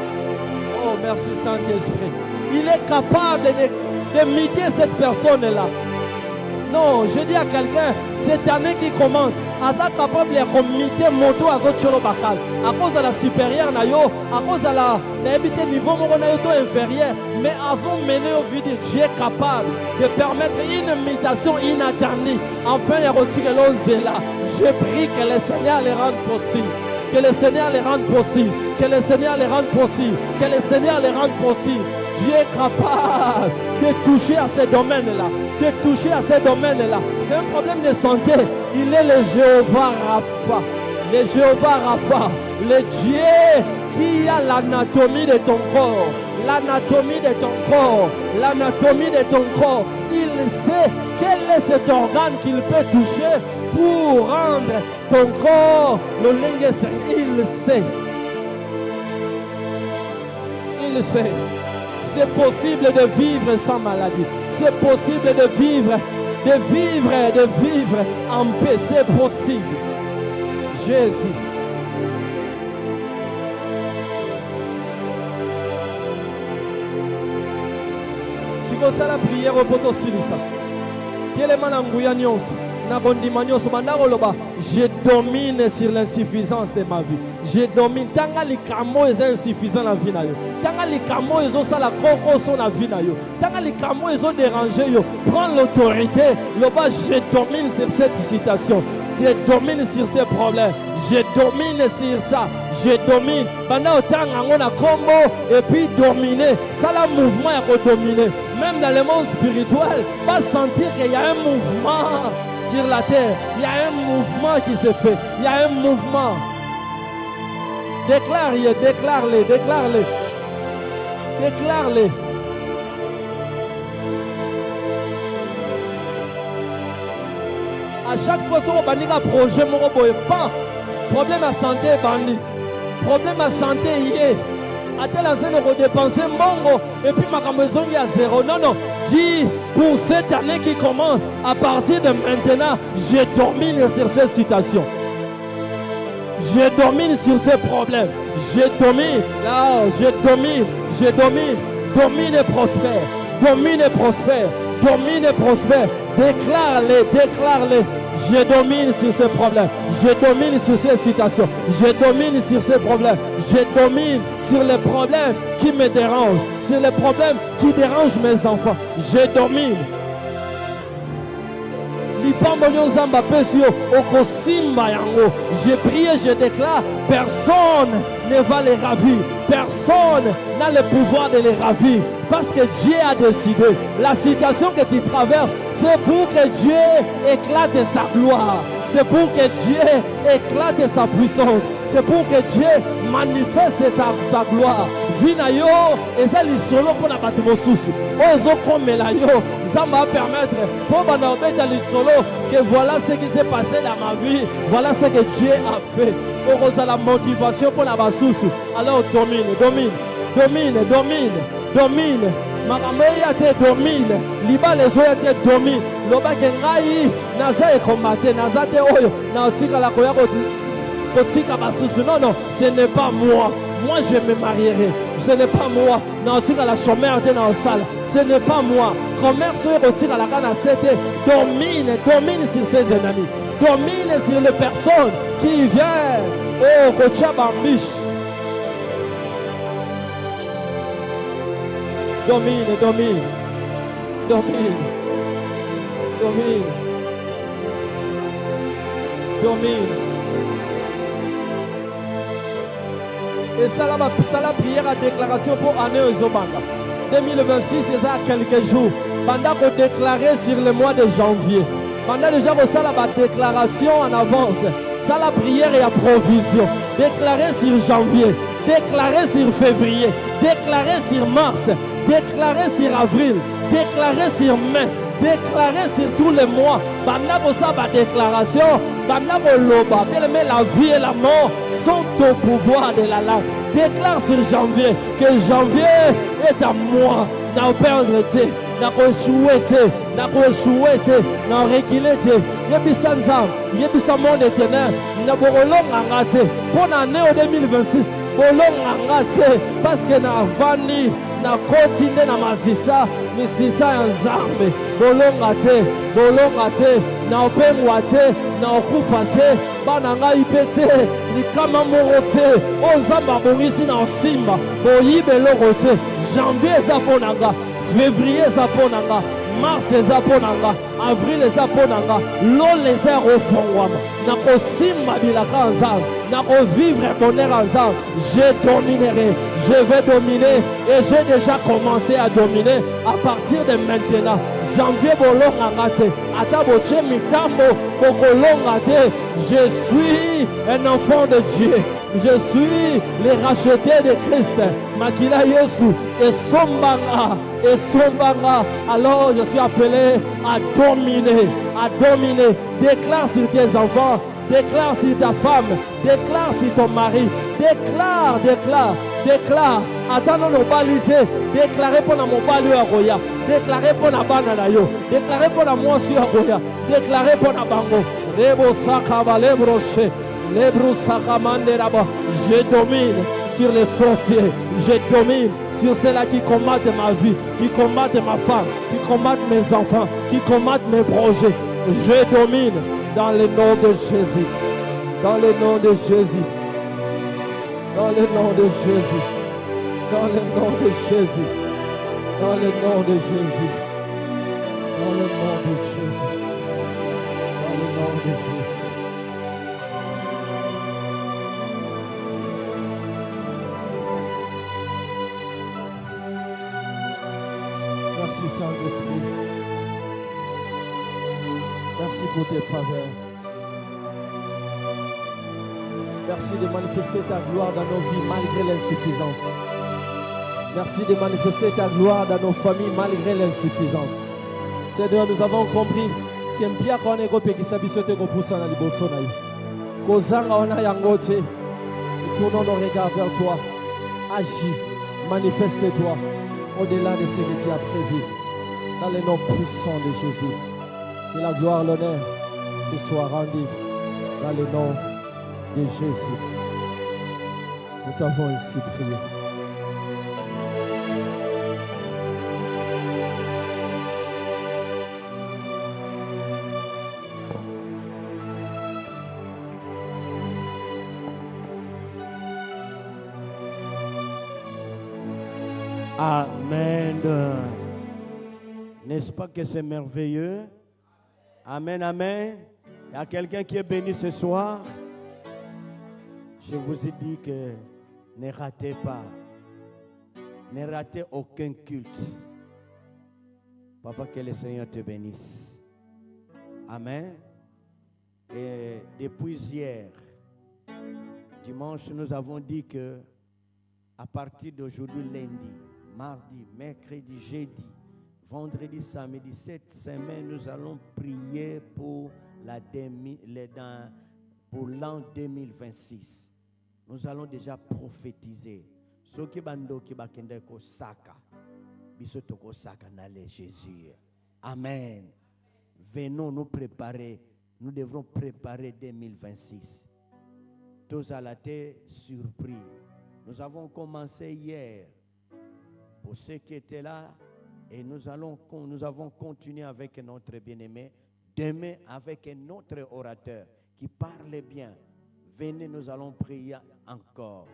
Oh, merci Saint-Esprit. Il est capable de miter cette personne-là. Non, je dis à quelqu'un, cette année qui commence, Aza capable de comiter moto à Zotcholo Bakal. À cause de la supérieure, à cause de la niveau inférieur, mais Azo mené au vide, Dieu est capable de permettre une mutation inattendue. Enfin, les retirer là. Je prie que le Seigneur les rende possible. Que le Seigneur les rende possible. Que le Seigneur les rende possible. Que le Seigneur les rende possible. Dieu est capable de toucher à ces domaines-là. De toucher à ces domaines-là. C'est un problème de santé. Il est le Jéhovah Rapha. Le Jéhovah Rapha. Le Dieu qui a l'anatomie de ton corps. L'anatomie de ton corps. L'anatomie de ton corps. Il sait quel est cet organe qu'il peut toucher pour rendre ton corps le lingue. Il sait. Il sait. C'est possible de vivre sans maladie. C'est possible de vivre en paix. C'est possible. Jésus. Si vous avez la prière au poteau silisa, quel est mon nyonso? Je domine sur l'insuffisance de ma vie. Je domine. Tanga les camo est insuffisant la vie na yo. Tanga les camo ils ont ça la coco son la vie na yo. Tanga les camo ils ont dérangé yo. Prends l'autorité. Loba je domine sur cette situation. Je domine sur ces problèmes. Je domine sur ça. Je domine. Pendant autant on a combo et puis dominer. Ça la mouvement est dominer. Même dans le monde spirituel, pas sentir qu'il y a un mouvement. Sur la terre, il y a un mouvement qui se fait. Il y a un mouvement. Déclare-les, déclare-les, déclare-les. Déclare-les. À chaque fois, on a un projet, problème à santé, bandi. Problème à santé, hier. À tel enseigne de dépenser mongo et puis ma maison il y a zéro. Non, non. Dis pour cette année qui commence, à partir de maintenant, je domine sur cette situation. Je domine sur ces problèmes. Je domine. Là, je domine. Je domine. Domine et prospère. Domine et prospère. Domine et prospère. Déclare-les. Déclare-les. Je domine sur ces problèmes. Je domine sur cette situation. Je domine sur ces problèmes. Je domine sur les problèmes qui me dérangent. Sur les problèmes qui dérangent mes enfants. Je domine. Je prie et je déclare, personne ne va les ravir. Personne n'a le pouvoir de les ravir. Parce que Dieu a décidé. La situation que tu traverses, c'est pour que Dieu éclate sa gloire. C'est pour que Dieu éclate sa puissance. C'est pour que Dieu manifeste sa gloire. Vinayo, et ça les solo pour la bâtiment sous. Ozo comme la yo, ça va permettre pour banobé dans les solo que voilà ce qui s'est passé dans ma vie. Voilà ce que Dieu a fait. Pour la motivation pour la bassousse. Alors domine, domine, domine, domine, domine. Marameya te domine, liba les oya te domine. Loba kengai naza e combattre, naza te oyo, na otika la koya otika basusu. Non non, ce n'est pas moi. Moi je me marierai. Ce n'est pas moi. Na otika la chômeur te na osala. Ce n'est pas moi. Commerce otika la kana sete. Domine, domine sur ses ennemis. Domine sur les personnes qui viennent. Oh, Kochabambish. Domine, domine, domine, domine, domine. Et ça la prière à déclaration pour année Ozobanga. 2026, c'est ça quelques jours. Pendant qu'on déclarait sur le mois de janvier. Pendant déjà que ça la déclaration en avance. Ça la prière et à provision. Déclarer sur janvier. Déclarer sur février. Déclarer sur mars. Déclarer sur avril, déclarer sur mai, déclarer sur tous les mois. Banda bossa ba déclaration, banda boloba, la vie et la mort sont au pouvoir de la langue. Déclare sur janvier que janvier est à moi. N'a perdre te, n'a échoué te, n'a échoué te, n'a reculé te. Yebisa nzam, yebisa monde éternel, n'a borolong angate. Pour l'année 2026, bolong angate parce que n'a vani. nakoti nde na masisa misisa ya nzambe bolonga te na opengwa te na okufa te bana ngai mpe te likama moko te oyo nzambe abongisi na osimba boyiba eloko te. Janvier eza mpo na nga, février eza mpo na nga, mars eza mpo na nga, avril eza mpo na nga, lolo eza ya kofongwama nakosimba bilaka ya nzambe nakovivre bonheur ya nzambe. Je dominerai, je vais dominer et j'ai déjà commencé à dominer à partir de maintenant. Janvier bolonga nga te ata botie mikambo bokolonga te. Je suis un enfant de Dieu, je suis le racheté de Christ. Makila Yesu esombanga. Alors je suis appelé à dominer. Déclare sur tes enfants, déclare sur ta femme, déclare sur ton mari, déclare. Attends nos balités, déclarez pour la mobile à Roya, déclarez pour la banana yo, déclarez pour la moissu à Roya, déclarez pour la bango. Rebo sakaba lebroche, lebro sakamande là-bas. Je domine sur les sorciers, je domine sur ceux-là qui combattent ma vie, qui combattent ma femme, qui combattent mes enfants, qui combattent mes projets. Je domine dans le nom de Jésus. Dans le nom de Jésus. Dans le nom de Jésus. Dans le nom de Jésus. Dans le nom de Jésus. Dans le nom de Jésus. Dans le nom de Jésus. Merci Saint-Esprit. Merci pour tes faveurs. Merci de manifester ta gloire dans nos vies malgré l'insuffisance. Merci de manifester ta gloire dans nos familles malgré l'insuffisance. Seigneur, nous avons compris que mpia kwa nego pekisa biso te ko poussa na liboso na yo. Kozanga ona yango te. Tournons nos regards vers toi. Agis, manifeste-toi au-delà de ce que tu as prévu. Dans le nom puissant de Jésus. Que la gloire, l'honneur te soit rendue dans le nom de Jésus. Nous t'avons ici prié. Amen. N'est-ce pas que c'est merveilleux? Amen, amen. Il y a quelqu'un qui est béni ce soir. Je vous ai dit que ne ratez pas. Ne ratez aucun culte. Papa, que le Seigneur te bénisse. Amen. Et depuis hier, dimanche, nous avons dit que à partir d'aujourd'hui, lundi, mardi, mercredi, jeudi, vendredi, samedi, cette semaine, nous allons prier pour l'an 2026. Nous allons déjà prophétiser. Ce qui bando qui bakende ko saka, bisoto ko saka nale Jésus. Amen. Venons nous préparer. Nous devrons préparer 2026. Tous à la tête surpris. Nous avons commencé hier. Pour ceux qui étaient là, et nous avons continué avec notre bien-aimé. Demain, avec un autre orateur qui parle bien. Venez, nous allons prier encore.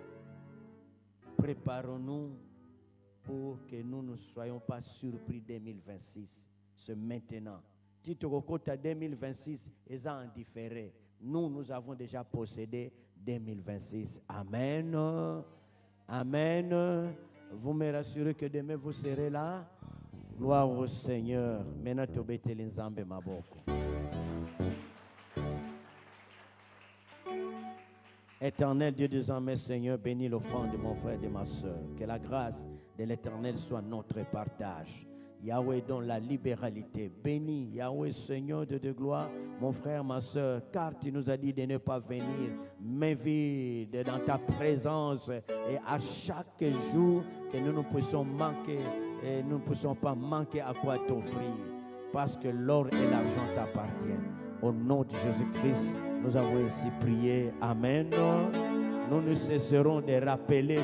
Préparons-nous pour que nous ne soyons pas surpris 2026. C'est maintenant. Tito Kota 2026 est en différé. Nous avons déjà possédé 2026. Amen. Amen. Vous me rassurez que demain vous serez là. Gloire au Seigneur. Maintenant, tu obéis l'enzambe maboko. Éternel Dieu des armées, Seigneur, bénis l'offrande de mon frère et de ma soeur. Que la grâce de l'Éternel soit notre partage. Yahweh, donne la libéralité. Bénis, Yahweh, Seigneur de gloire, mon frère, ma soeur, car tu nous as dit de ne pas venir, mais vide dans ta présence. Et à chaque jour, que nous ne puissions manquer, et nous ne puissions pas manquer à quoi t'offrir. Parce que l'or et l'argent t'appartiennent. Au nom de Jésus-Christ, nous avons ainsi prié. Amen. Nous ne cesserons de rappeler